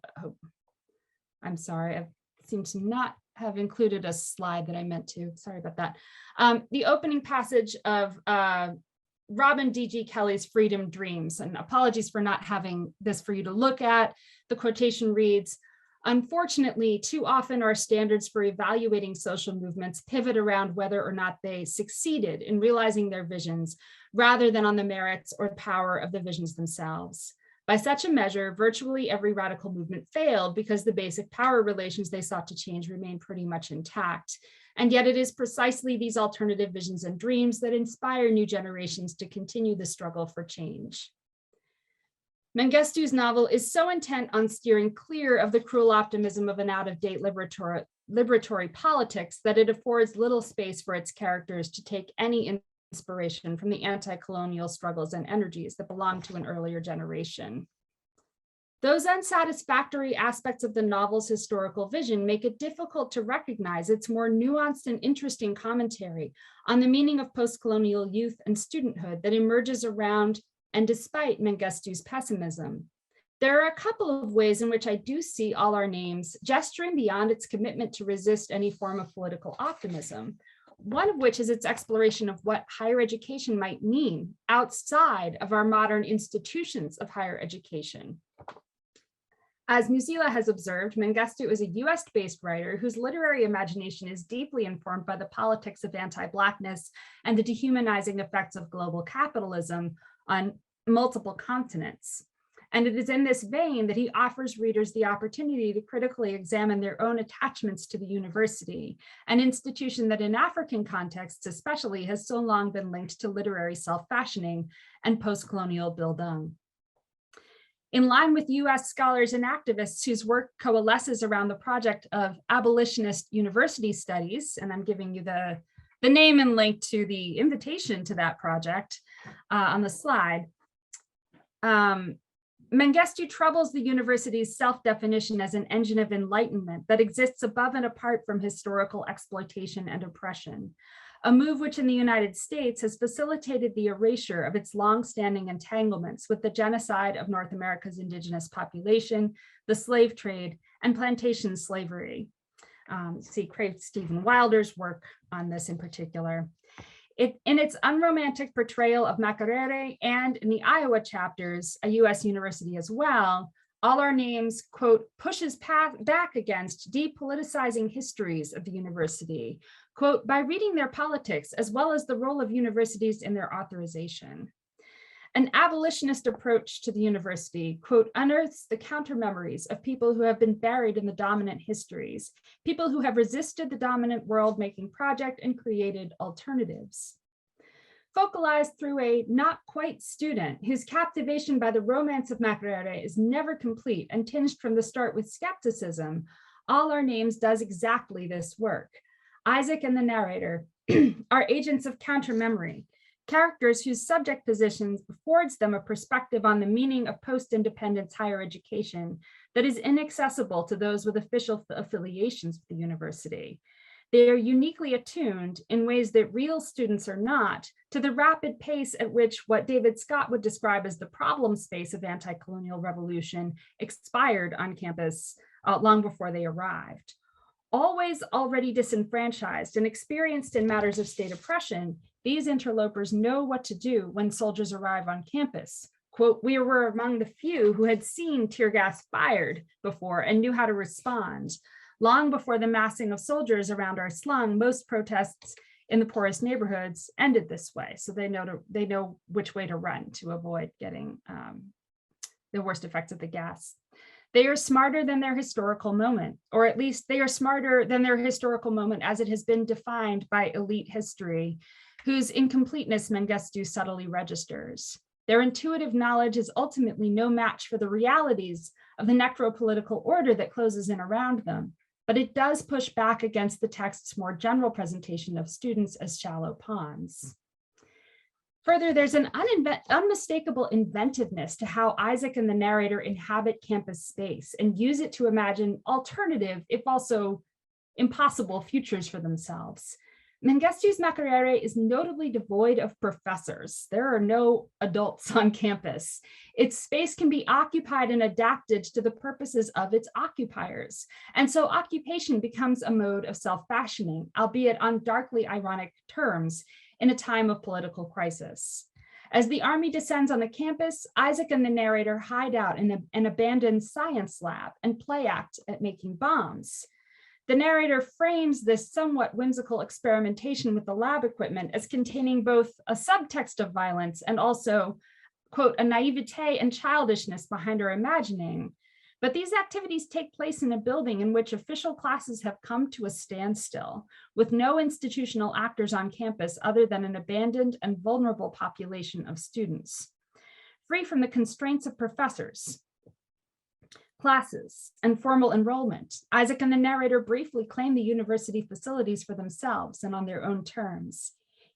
Speaker 2: I'm sorry, I seem to not have included a slide that I meant to, sorry about that. The opening passage of Robin D.G. Kelly's Freedom Dreams, and apologies for not having this for you to look at. The quotation reads, unfortunately, too often our standards for evaluating social movements pivot around whether or not they succeeded in realizing their visions, rather than on the merits or power of the visions themselves. By such a measure, virtually every radical movement failed because the basic power relations they sought to change remain pretty much intact. And yet it is precisely these alternative visions and dreams that inspire new generations to continue the struggle for change. Mengistu's novel is so intent on steering clear of the cruel optimism of an out-of-date liberatory politics that it affords little space for its characters to take any inspiration from the anti-colonial struggles and energies that belong to an earlier generation. Those unsatisfactory aspects of the novel's historical vision make it difficult to recognize its more nuanced and interesting commentary on the meaning of postcolonial youth and studenthood that emerges around and despite Mengistu's pessimism. There are a couple of ways in which I do see All Our Names gesturing beyond its commitment to resist any form of political optimism, one of which is its exploration of what higher education might mean outside of our modern institutions of higher education. As Musila has observed, Mengistu is a US-based writer whose literary imagination is deeply informed by the politics of anti-Blackness and the dehumanizing effects of global capitalism on multiple continents. And it is in this vein that he offers readers the opportunity to critically examine their own attachments to the university, an institution that in African contexts especially has so long been linked to literary self-fashioning and post-colonial bildung. In line with US scholars and activists whose work coalesces around the project of abolitionist university studies, and I'm giving you the name and link to the invitation to that project on the slide, Mengistu troubles the university's self-definition as an engine of enlightenment that exists above and apart from historical exploitation and oppression, a move which in the United States has facilitated the erasure of its long-standing entanglements with the genocide of North America's indigenous population, the slave trade, and plantation slavery. See Craig Stephen Wilder's work on this in particular. In its unromantic portrayal of Makerere and in the Iowa chapters, a US university as well, All Our Names, quote, pushes back against depoliticizing histories of the university, quote, by reading their politics as well as the role of universities in their authorization. An abolitionist approach to the university, quote, unearths the counter memories of people who have been buried in the dominant histories, people who have resisted the dominant world-making project and created alternatives. Focalized through a not quite student whose captivation by the romance of Makerere is never complete and tinged from the start with skepticism, All Our Names does exactly this work. Isaac and the narrator are agents of counter memory, characters whose subject positions affords them a perspective on the meaning of post-independence higher education that is inaccessible to those with official affiliations with the university. They are uniquely attuned in ways that real students are not to the rapid pace at which what David Scott would describe as the problem space of anti-colonial revolution expired on campus long before they arrived. Always already disenfranchised and experienced in matters of state oppression, these interlopers know what to do when soldiers arrive on campus. Quote, we were among the few who had seen tear gas fired before and knew how to respond. Long before the massing of soldiers around our slum, most protests in the poorest neighborhoods ended this way. So they know which way to run to avoid getting the worst effects of the gas. They are smarter than their historical moment, or at least they are smarter than their historical moment as it has been defined by elite history, whose incompleteness Mengistu subtly registers. Their intuitive knowledge is ultimately no match for the realities of the necropolitical order that closes in around them, but it does push back against the text's more general presentation of students as shallow ponds. Further, there's an unmistakable inventiveness to how Isaac and the narrator inhabit campus space and use it to imagine alternative, if also impossible, futures for themselves. Mengistu's Makerere is notably devoid of professors. There are no adults on campus. Its space can be occupied and adapted to the purposes of its occupiers. And so occupation becomes a mode of self-fashioning, albeit on darkly ironic terms, in a time of political crisis. As the army descends on the campus, Isaac and the narrator hide out in an abandoned science lab and play act at making bombs. The narrator frames this somewhat whimsical experimentation with the lab equipment as containing both a subtext of violence and also, quote, a naivete and childishness behind her imagining. But these activities take place in a building in which official classes have come to a standstill, with no institutional actors on campus other than an abandoned and vulnerable population of students. Free from the constraints of professors, classes, and formal enrollment, Isaac and the narrator briefly claim the university facilities for themselves and on their own terms.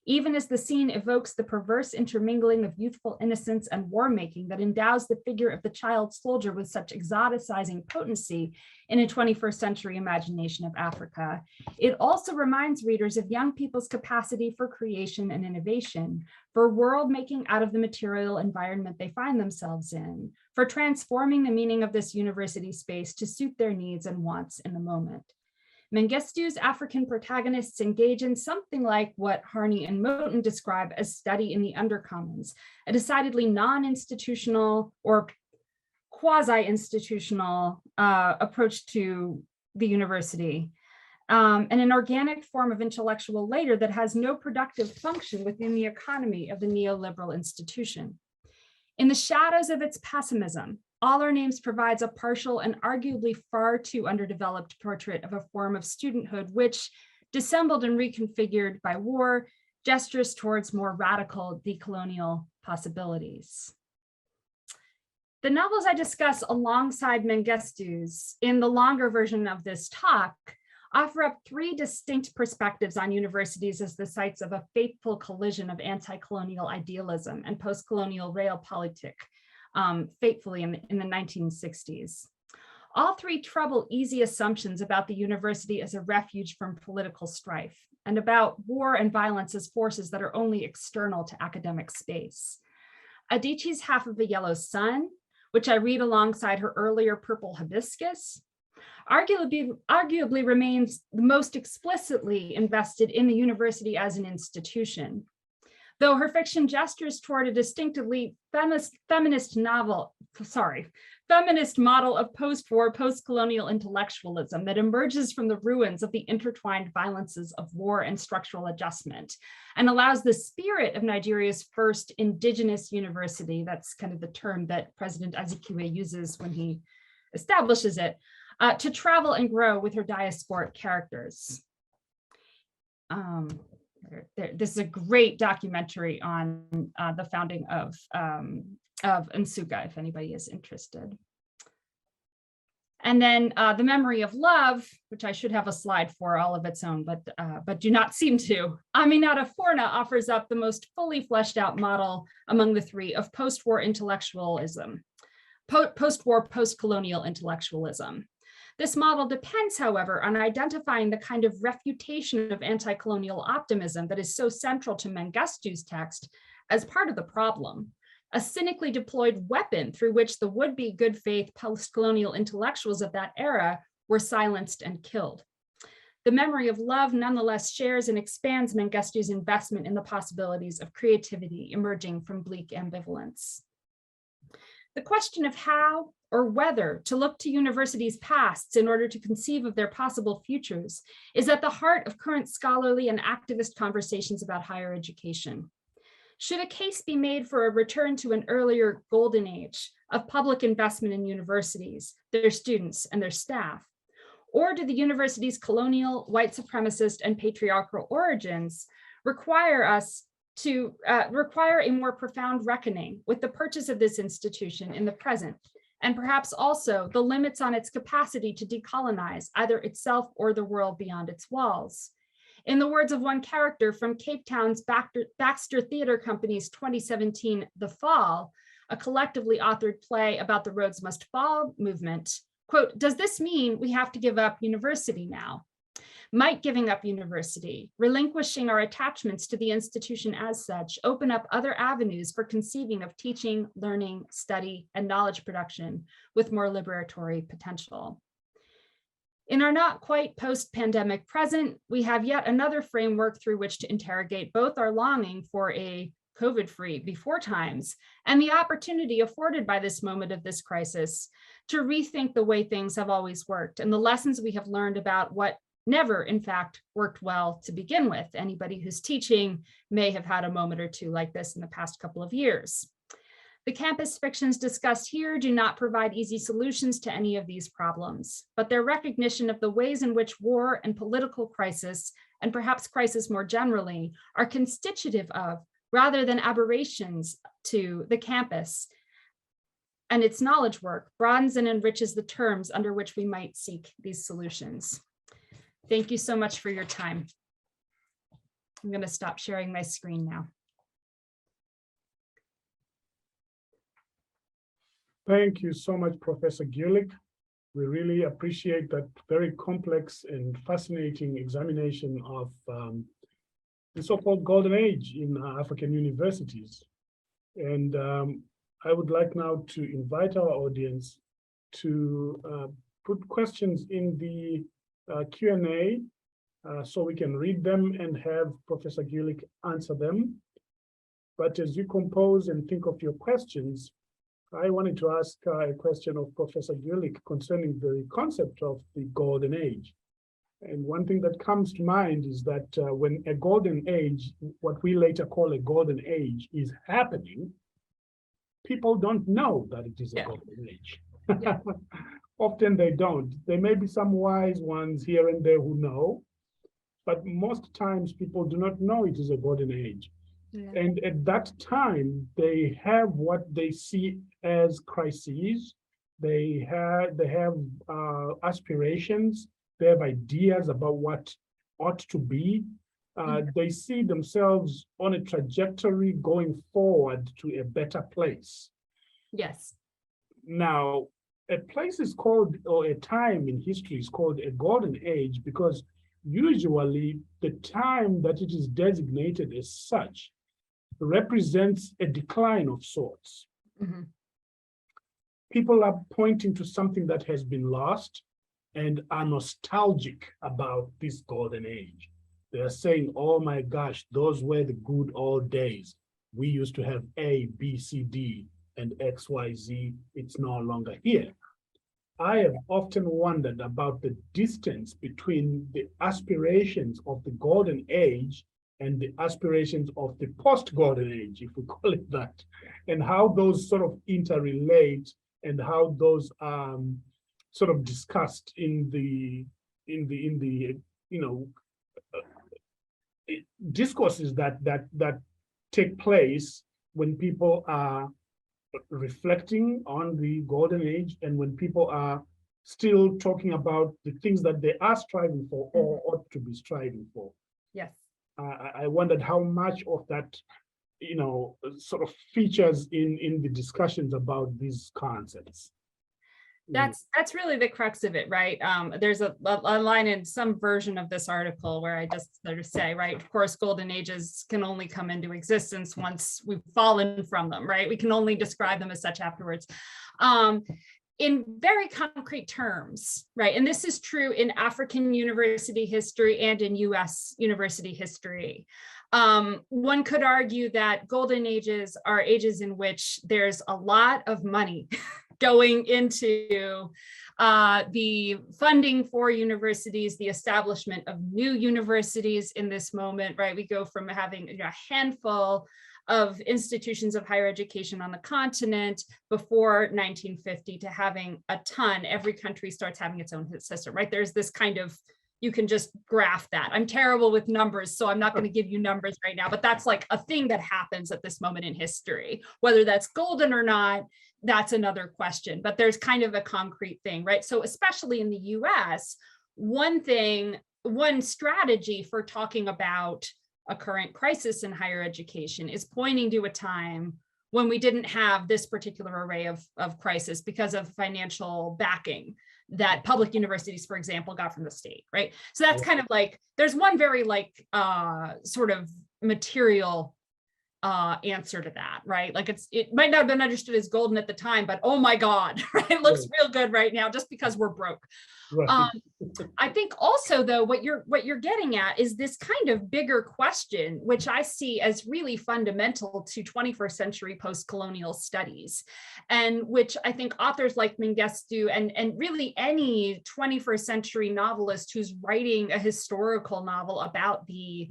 Speaker 2: Even as the scene evokes the perverse intermingling of youthful innocence and war-making that endows the figure of the child soldier with such exoticizing potency in a 21st century imagination of Africa, it also reminds readers of young people's capacity for creation and innovation, for world-making out of the material environment they find themselves in, for transforming the meaning of this university space to suit their needs and wants in the moment. Mengistu's African protagonists engage in something like what Harney and Moten describe as study in the undercommons, a decidedly non-institutional or quasi-institutional approach to the university, and an organic form of intellectual labor that has no productive function within the economy of the neoliberal institution. In the shadows of its pessimism, All Our Names provides a partial and arguably far too underdeveloped portrait of a form of studenthood which, dissembled and reconfigured by war, gestures towards more radical decolonial possibilities. The novels I discuss alongside Mengistu's in the longer version of this talk offer up three distinct perspectives on universities as the sites of a fateful collision of anti-colonial idealism and post-colonial realpolitik, fatefully in the 1960s. All three trouble easy assumptions about the university as a refuge from political strife and about war and violence as forces that are only external to academic space. Adichie's Half of a Yellow Sun, which I read alongside her earlier Purple Hibiscus, arguably remains the most explicitly invested in the university as an institution. Though her fiction gestures toward a distinctively feminist model of post-war, post-colonial intellectualism that emerges from the ruins of the intertwined violences of war and structural adjustment, and allows the spirit of Nigeria's first indigenous university, that's kind of the term that President Azikiwe uses when he establishes it, to travel and grow with her diasporic characters. This is a great documentary on the founding of Nsugga, if anybody is interested. And then The Memory of Love, which I should have a slide for all of its own, but do not seem to. Aminata Forna offers up the most fully fleshed out model among the three of post-war intellectualism, post-war, post-colonial intellectualism. This model depends, however, on identifying the kind of refutation of anti-colonial optimism that is so central to Mengistu's text as part of the problem, a cynically deployed weapon through which the would-be good faith post-colonial intellectuals of that era were silenced and killed. The Memory of Love nonetheless shares and expands Mengistu's investment in the possibilities of creativity emerging from bleak ambivalence. The question of how or whether to look to universities' pasts in order to conceive of their possible futures is at the heart of current scholarly and activist conversations about higher education. Should a case be made for a return to an earlier golden age of public investment in universities, their students, and their staff? Or do the university's colonial, white supremacist, and patriarchal origins require us to require a more profound reckoning with the purchase of this institution in the present, and perhaps also the limits on its capacity to decolonize either itself or the world beyond its walls? In the words of one character from Cape Town's Baxter Theatre Company's 2017 The Fall, a collectively authored play about the Rhodes Must Fall movement, quote, "Does this mean we have to give up university now? Might giving up university, relinquishing our attachments to the institution as such, open up other avenues for conceiving of teaching, learning, study, and knowledge production with more liberatory potential?" In our not quite post-pandemic present, we have yet another framework through which to interrogate both our longing for a COVID-free before times and the opportunity afforded by this moment of this crisis to rethink the way things have always worked and the lessons we have learned about what never, in fact, worked well to begin with. Anybody who's teaching may have had a moment or two like this in the past couple of years. The campus fictions discussed here do not provide easy solutions to any of these problems, but their recognition of the ways in which war and political crisis, and perhaps crisis more generally, are constitutive of, rather than aberrations to, the campus and its knowledge work, broadens and enriches the terms under which we might seek these solutions. Thank you so much for your time. I'm going to stop sharing my screen now.
Speaker 1: Thank you so much, Professor Gulick. We really appreciate that very complex and fascinating examination of the so-called golden age in African universities. And I would like now to invite our audience to put questions in the Q&A so we can read them and have Professor Gulick answer them. But as you compose and think of your questions, I wanted to ask a question of Professor Gulick concerning the concept of the golden age. And one thing that comes to mind is that when a golden age, what we later call a golden age, is happening, people don't know that it is a golden age. Yeah. Often they don't. There may be some wise ones here and there who know, but most times people do not know it is a golden age. Yeah. And at that time, they have what they see as crises. They have aspirations. They have ideas about what ought to be. They see themselves on a trajectory going forward to a better place.
Speaker 2: Yes.
Speaker 1: Now, a place is called, or a time in history is called a golden age because usually the time that it is designated as such represents a decline of sorts. Mm-hmm. People are pointing to something that has been lost, and are nostalgic about this golden age. They are saying, oh my gosh, those were the good old days. We used to have A, B, C, D, and X, Y, Z. It's no longer here. I have often wondered about the distance between the aspirations of the golden age and the aspirations of the post-golden age, if we call it that, and how those sort of interrelate and how those sort of discussed in the discourses that take place when people are reflecting on the golden age and when people are still talking about the things that they are striving for or ought to be striving for.
Speaker 2: Yes.
Speaker 1: I wondered how much of that, sort of features in the discussions about these concepts.
Speaker 2: That's really the crux of it, right? There's a line in some version of this article where I just sort of say, right, of course, golden ages can only come into existence once we've fallen from them, right? We can only describe them as such afterwards. In very concrete terms, right? And this is true in African university history and in US university history. One could argue that golden ages are ages in which there's a lot of money going into the funding for universities, the establishment of new universities in this moment, right? We go from having a handful of institutions of higher education on the continent before 1950 to having a ton. Every country starts having its own system, right? There's this kind of, you can just graph that. I'm terrible with numbers, so I'm not going to give you numbers right now, but that's like a thing that happens at this moment in history. Whether that's golden or not, that's another question, but there's kind of a concrete thing, right? So especially in the US, one strategy for talking about a current crisis in higher education is pointing to a time when we didn't have this particular array of crisis because of financial backing that public universities, for example, got from the state, right? So that's kind of like, there's one very like sort of material answer to that, right? Like it might not have been understood as golden at the time, but oh my God, right? It looks real good right now just because we're broke. Right. I think also though, what you're getting at is this kind of bigger question, which I see as really fundamental to 21st century post-colonial studies, and which I think authors like Mengistu and really any 21st century novelist who's writing a historical novel about the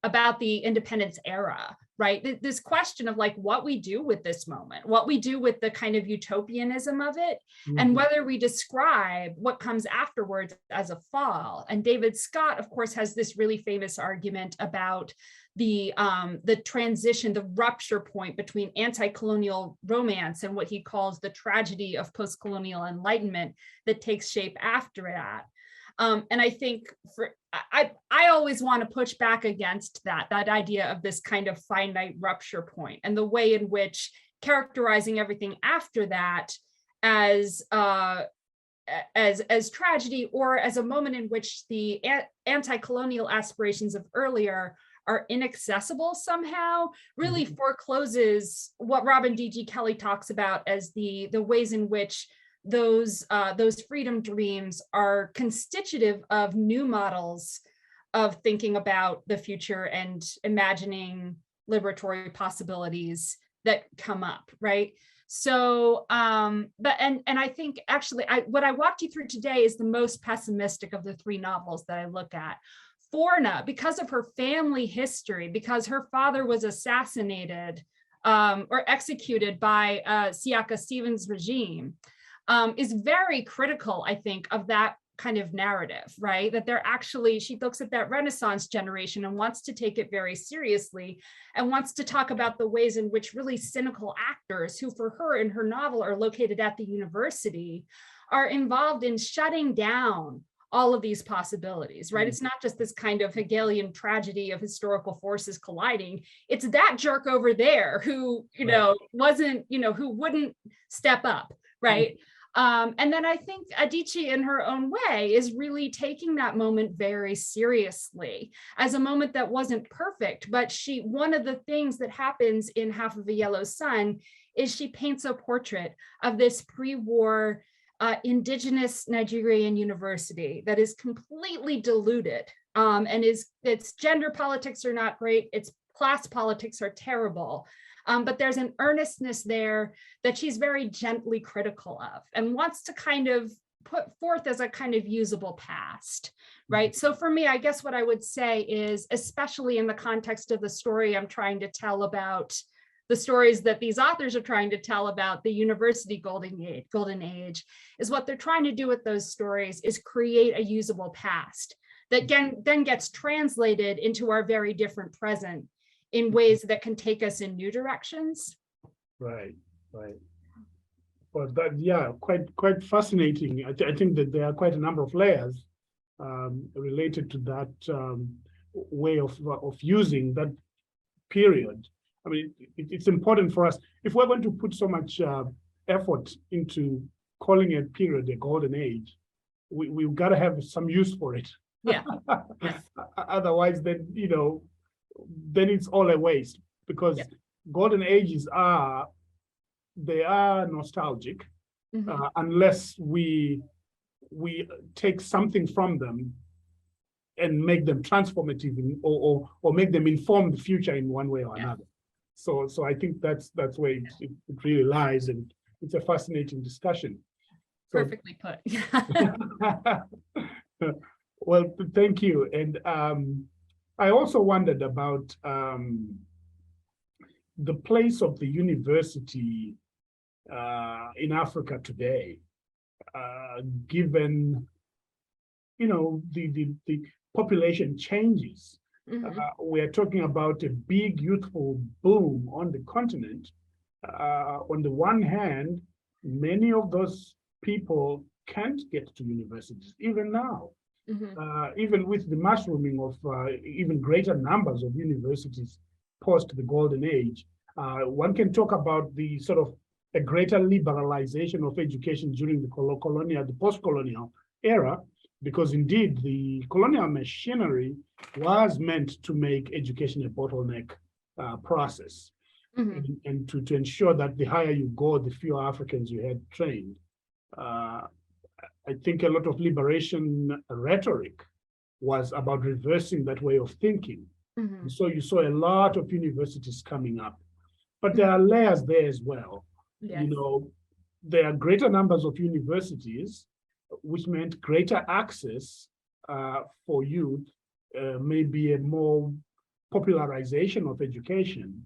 Speaker 2: independence era, right? This question of like what we do with this moment, what we do with the kind of utopianism of it, and whether we describe what comes afterwards as a fall. And David Scott, of course, has this really famous argument about the transition, the rupture point between anti-colonial romance and what he calls the tragedy of post-colonial enlightenment that takes shape after that. And I think I always want to push back against that idea of this kind of finite rupture point and the way in which characterizing everything after that as tragedy or as a moment in which the anti-colonial aspirations of earlier are inaccessible somehow really forecloses what Robin D.G. Kelley talks about as the ways in which those freedom dreams are constitutive of new models of thinking about the future and imagining liberatory possibilities that come up, right? So, but I think actually what I walked you through today is the most pessimistic of the three novels that I look at. Forna, because of her family history, because her father was assassinated or executed by Siaka Stevens' regime, is very critical, I think, of that kind of narrative, right? That they're actually, she looks at that Renaissance generation and wants to take it very seriously and wants to talk about the ways in which really cynical actors who for her in her novel are located at the university are involved in shutting down all of these possibilities, right? It's not just this kind of Hegelian tragedy of historical forces colliding. It's that jerk over there who, wasn't, who wouldn't step up, right? And then I think Adichie in her own way is really taking that moment very seriously as a moment that wasn't perfect, but one of the things that happens in Half of a Yellow Sun is she paints a portrait of this pre-war indigenous Nigerian university that is completely diluted, and its gender politics are not great, its class politics are terrible. But there's an earnestness there that she's very gently critical of and wants to kind of put forth as a kind of usable past, right? So for me, I guess what I would say is, especially in the context of the story I'm trying to tell about, the stories that these authors are trying to tell about the university golden age, is what they're trying to do with those stories is create a usable past that then gets translated into our very different present in ways that can take us in new directions.
Speaker 1: Right. Well, that, yeah, quite fascinating. I think that there are quite a number of layers related to that way of using that period. I mean, it's important for us, if we're going to put so much effort into calling a period a golden age, we've got to have some use for it.
Speaker 2: Yeah.
Speaker 1: Otherwise, then, then it's all a waste, because golden ages are nostalgic, unless we take something from them and make them transformative or make them inform the future in one way or another. So I think that's where it really lies, and it's a fascinating discussion. So,
Speaker 2: perfectly put.
Speaker 1: well, thank you. And I also wondered about the place of the university in Africa today, given the population changes. We are talking about a big youthful boom on the continent. On the one hand, many of those people can't get to universities even now. Even with the mushrooming of even greater numbers of universities post the golden age, one can talk about the sort of a greater liberalization of education during the post-colonial era, because indeed the colonial machinery was meant to make education a bottleneck process, and to ensure that the higher you go, the fewer Africans you had trained. I think a lot of liberation rhetoric was about reversing that way of thinking. So you saw a lot of universities coming up, but there are layers there as well.
Speaker 2: Yes.
Speaker 1: There are greater numbers of universities, which meant greater access for youth, maybe a more popularization of education.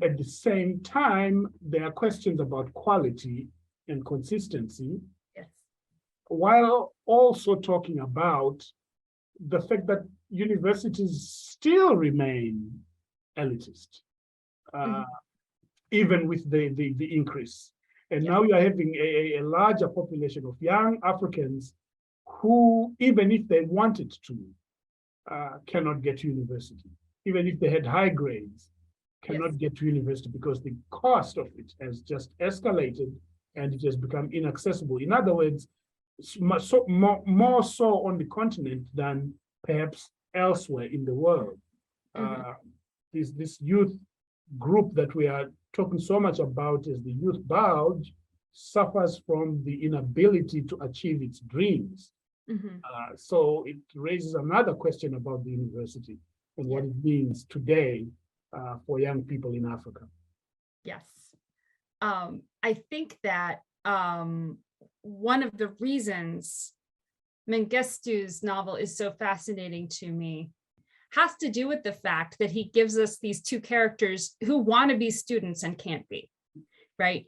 Speaker 1: At the same time, there are questions about quality and consistency, while also talking about the fact that universities still remain elitist, even with the increase. And now you are having a larger population of young Africans who, even if they wanted to, cannot get to university. Even if they had high grades, cannot get to university because the cost of it has just escalated and it has become inaccessible. In other words, more so on the continent than perhaps elsewhere in the world. This youth group that we are talking so much about as the youth bulge suffers from the inability to achieve its dreams. So it raises another question about the university and what it means today for young people in Africa.
Speaker 2: Yes. I think that one of the reasons Mengistu's novel is so fascinating to me has to do with the fact that he gives us these two characters who want to be students and can't be, right?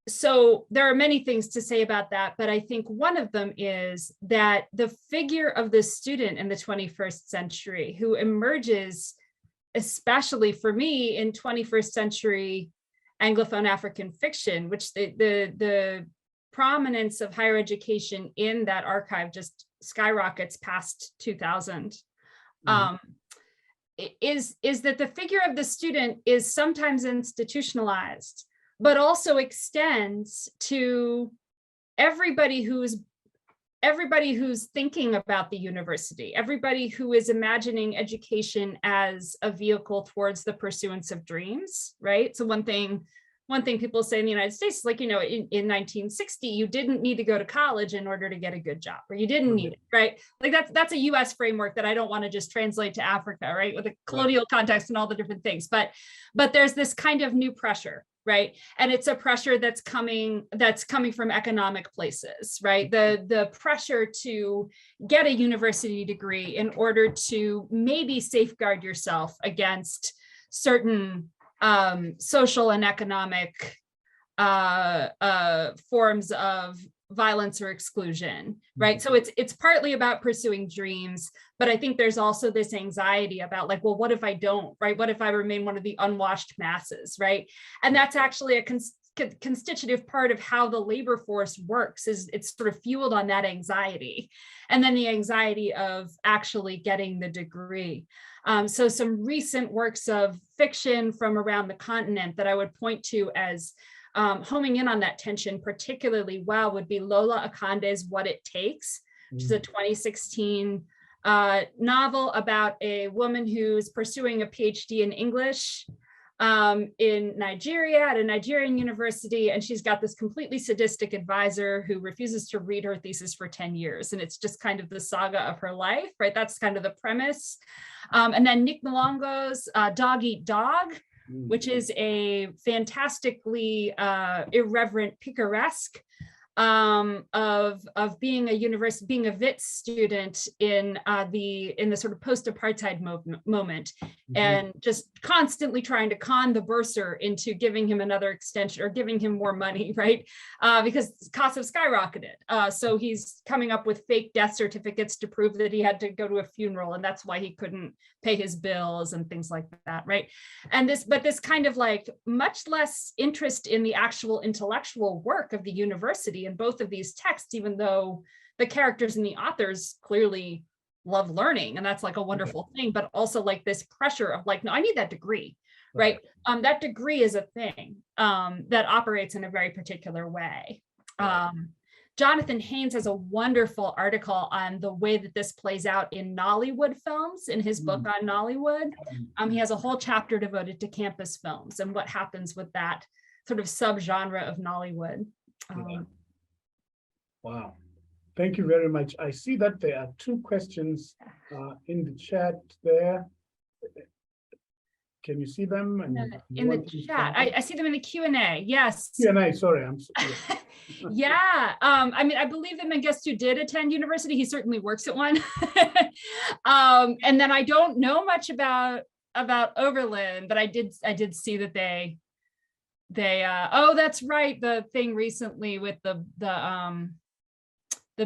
Speaker 2: So there are many things to say about that, but I think one of them is that the figure of the student in the 21st century who emerges, especially for me, in 21st century Anglophone African fiction, which the prominence of higher education in that archive just skyrockets past 2000, is that the figure of the student is sometimes institutionalized, but also extends to everybody who's thinking about the university, everybody who is imagining education as a vehicle towards the pursuance of dreams, right? So one one thing people say in the United States is like, in 1960, you didn't need to go to college in order to get a good job, or you didn't need it, right? Like that's a US framework that I don't want to just translate to Africa, right? With the colonial context and all the different things. But there's this kind of new pressure, right? And it's a pressure that's coming from economic places, right? The pressure to get a university degree in order to maybe safeguard yourself against certain social and economic forms of violence or exclusion, right? So it's partly about pursuing dreams, but I think there's also this anxiety about like, well, what if I don't, right? What if I remain one of the unwashed masses, right? And that's actually a constitutive part of how the labor force works, is it's sort of fueled on that anxiety, and then the anxiety of actually getting the degree. So some recent works of fiction from around the continent that I would point to as homing in on that tension particularly well would be Lola Akande's What It Takes, which is a 2016 novel about a woman who's pursuing a PhD in English in Nigeria at a Nigerian university, and she's got this completely sadistic advisor who refuses to read her thesis for 10 years, and it's just kind of the saga of her life, right? That's kind of the premise. And then Nick Malongo's Dog Eat Dog, which is a fantastically irreverent picaresque of being a Wits student in the sort of post-apartheid moment, and just constantly trying to con the bursar into giving him another extension or giving him more money, right? Because costs have skyrocketed. So he's coming up with fake death certificates to prove that he had to go to a funeral, and that's why he couldn't pay his bills and things like that, right? And this kind of like much less interest in the actual intellectual work of the university in both of these texts, even though the characters and the authors clearly love learning, and that's like a wonderful thing, but also like this pressure of like, no, I need that degree, right? That degree is a thing that operates in a very particular way. Jonathan Haynes has a wonderful article on the way that this plays out in Nollywood films in his book on Nollywood. He has a whole chapter devoted to campus films and what happens with that sort of subgenre of Nollywood.
Speaker 1: Wow. Thank you very much. I see that there are two questions in the chat there. Can you see them?
Speaker 2: In the chat, I see them in the Q&A. Yes.
Speaker 1: Q&A, sorry. I'm sorry.
Speaker 2: Yeah. I mean, I believe that Mengistu did attend university. He certainly works at one. And then I don't know much about Oberlin, but I did see that they oh, that's right, the thing recently with the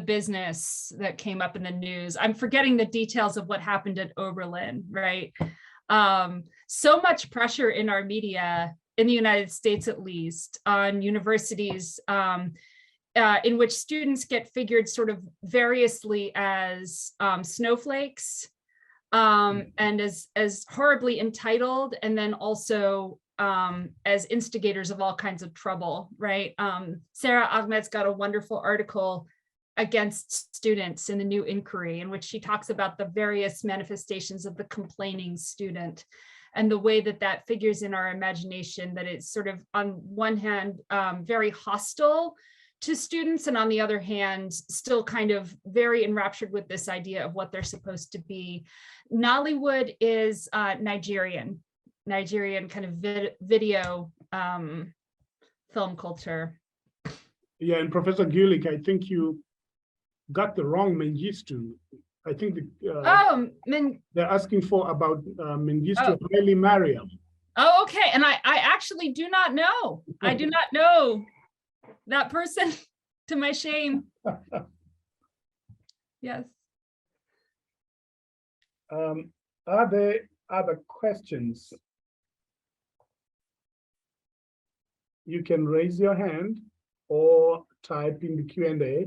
Speaker 2: business that came up in the news. I'm forgetting the details of what happened at Oberlin, right? So much pressure in our media, in the United States at least, on universities in which students get figured sort of variously as snowflakes and as horribly entitled, and then also as instigators of all kinds of trouble, right? Sarah Ahmed's got a wonderful article against students in the New Inquiry, in which she talks about the various manifestations of the complaining student and the way that figures in our imagination, that it's sort of on one hand very hostile to students, and on the other hand still kind of very enraptured with this idea of what they're supposed to be. Nollywood is Nigerian kind of video film culture.
Speaker 1: Yeah, and Professor Gulick, I think you got the wrong Mengistu. I think they're asking for about Mengistu Haile Mariam.
Speaker 2: Oh, okay. And I actually do not know. I do not know that person, to my shame. Yes.
Speaker 1: Are there other questions? You can raise your hand or type in the Q&A.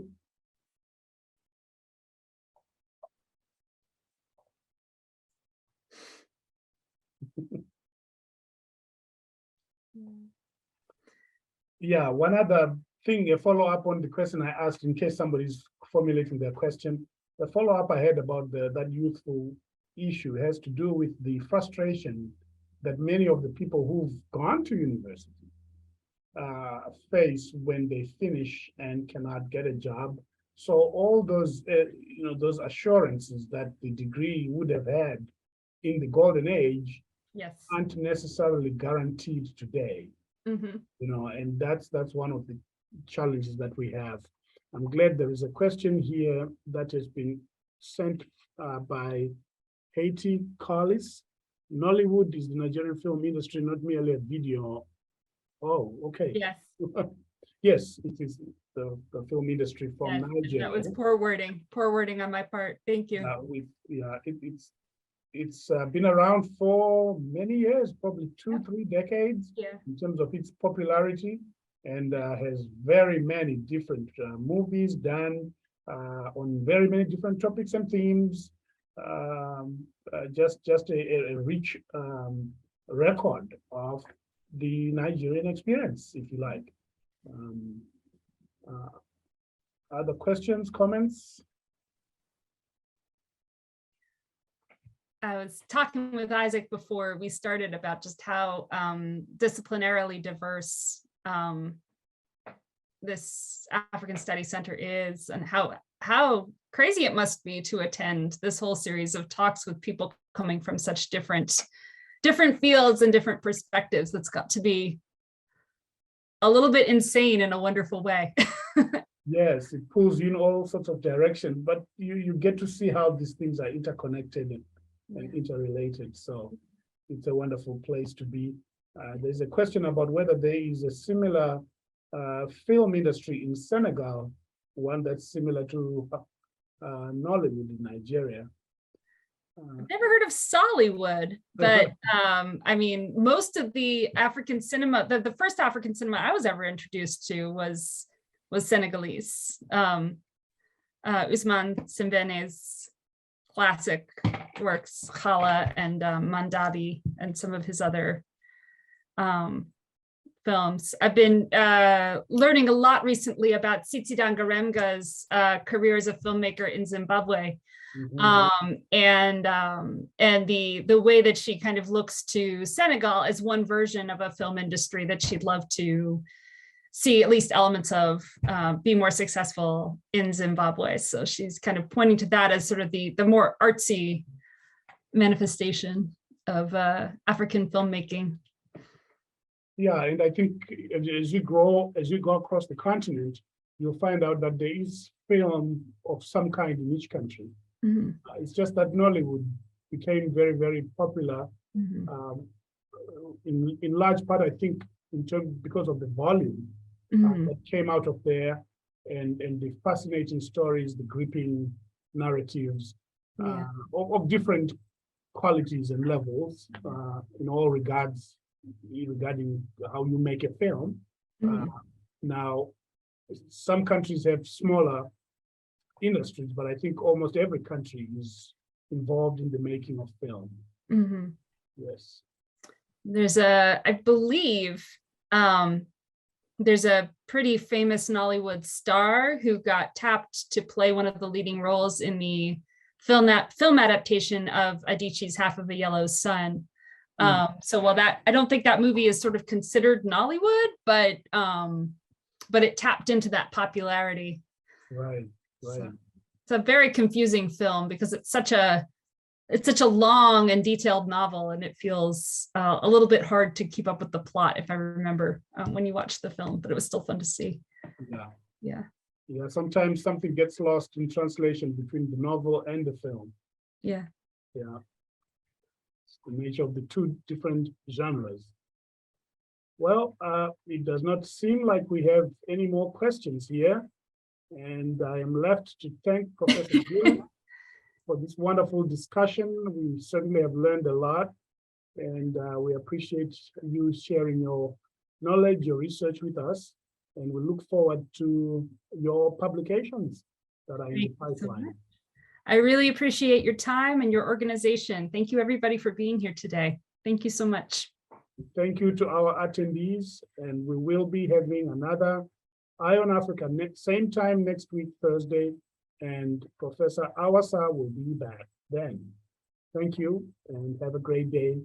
Speaker 1: Yeah, one other thing, a follow-up on the question I asked, in case somebody's formulating their question. The follow-up I had about that youthful issue has to do with the frustration that many of the people who've gone to university face when they finish and cannot get a job. So all those, those assurances that the degree would have had in the golden age
Speaker 2: Yes.
Speaker 1: aren't necessarily guaranteed today.
Speaker 2: Mm-hmm.
Speaker 1: And that's one of the challenges that we have. I'm glad there is a question here that has been sent by Haiti Carlis. Nollywood is the Nigerian film industry, not merely a video. Oh, okay.
Speaker 2: Yes.
Speaker 1: Yes, it is the film industry from
Speaker 2: Yes,
Speaker 1: Nigeria.
Speaker 2: that was poor wording on my part. Thank you.
Speaker 1: It's been around for many years, probably 2-3 decades,
Speaker 2: Yeah.
Speaker 1: in terms of its popularity, and has very many different movies done on very many different topics and themes. Just a rich record of the Nigerian experience, if you like. Other questions, comments?
Speaker 2: I was talking with Isaac before we started about just how disciplinarily diverse this African Studies Center is, and how crazy it must be to attend this whole series of talks with people coming from such different fields and different perspectives. That's got to be a little bit insane in a wonderful way.
Speaker 1: Yes, it pulls you in all sorts of directions, but you get to see how these things are interconnected and interrelated. So it's a wonderful place to be. There's a question about whether there is a similar film industry in Senegal, one that's similar to Nollywood in Nigeria.
Speaker 2: I've never heard of Sollywood, but I mean, most of the African cinema, the first African cinema I was ever introduced to was Senegalese. Ousmane Sembène's classic works, Khala and Mandabi, and some of his other films. I've been learning a lot recently about Tsitsi Dangaremga's career as a filmmaker in Zimbabwe. Mm-hmm. And the way that she kind of looks to Senegal as one version of a film industry that she'd love to see at least elements of be more successful in Zimbabwe. So she's kind of pointing to that as sort of the more artsy manifestation of African filmmaking.
Speaker 1: Yeah, and I think as you go across the continent, you'll find out that there is film of some kind in each country. Mm-hmm. It's just that Nollywood became very, very popular, mm-hmm. In large part, I think, because of the volume mm-hmm. That came out of there, and the fascinating stories, the gripping narratives of different qualities and levels in all regards regarding how you make a film. Mm-hmm. Now, some countries have smaller industries, but I think almost every country is involved in the making of film. Mm-hmm. Yes.
Speaker 2: I believe there's a pretty famous Nollywood star who got tapped to play one of the leading roles in the film adaptation of Adichie's Half of a Yellow Sun. So while I don't think that movie is sort of considered Nollywood, but it tapped into that popularity.
Speaker 1: Right.
Speaker 2: So it's a very confusing film because it's such a long and detailed novel, and it feels a little bit hard to keep up with the plot, if I remember when you watched the film, but it was still fun to see. Yeah.
Speaker 1: Sometimes something gets lost in translation between the novel and the film.
Speaker 2: Yeah.
Speaker 1: It's the nature of the two different genres. Well, it does not seem like we have any more questions here, and I am left to thank Professor Gulick for this wonderful discussion. We certainly have learned a lot, and we appreciate you sharing your knowledge, your research with us, and we look forward to your publications that are in the pipeline.
Speaker 2: I really appreciate your time and your organization. Thank you, everybody, for being here today. Thank you so much.
Speaker 1: Thank you to our attendees, and we will be having another Eye on Africa same time next week, Thursday, and Professor Awasa will be back then. Thank you, and have a great day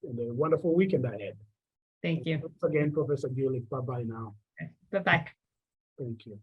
Speaker 1: and a wonderful weekend ahead.
Speaker 2: Thank you.
Speaker 1: Thanks again, Professor Gulick. Bye-bye now.
Speaker 2: Bye-bye.
Speaker 1: Thank you.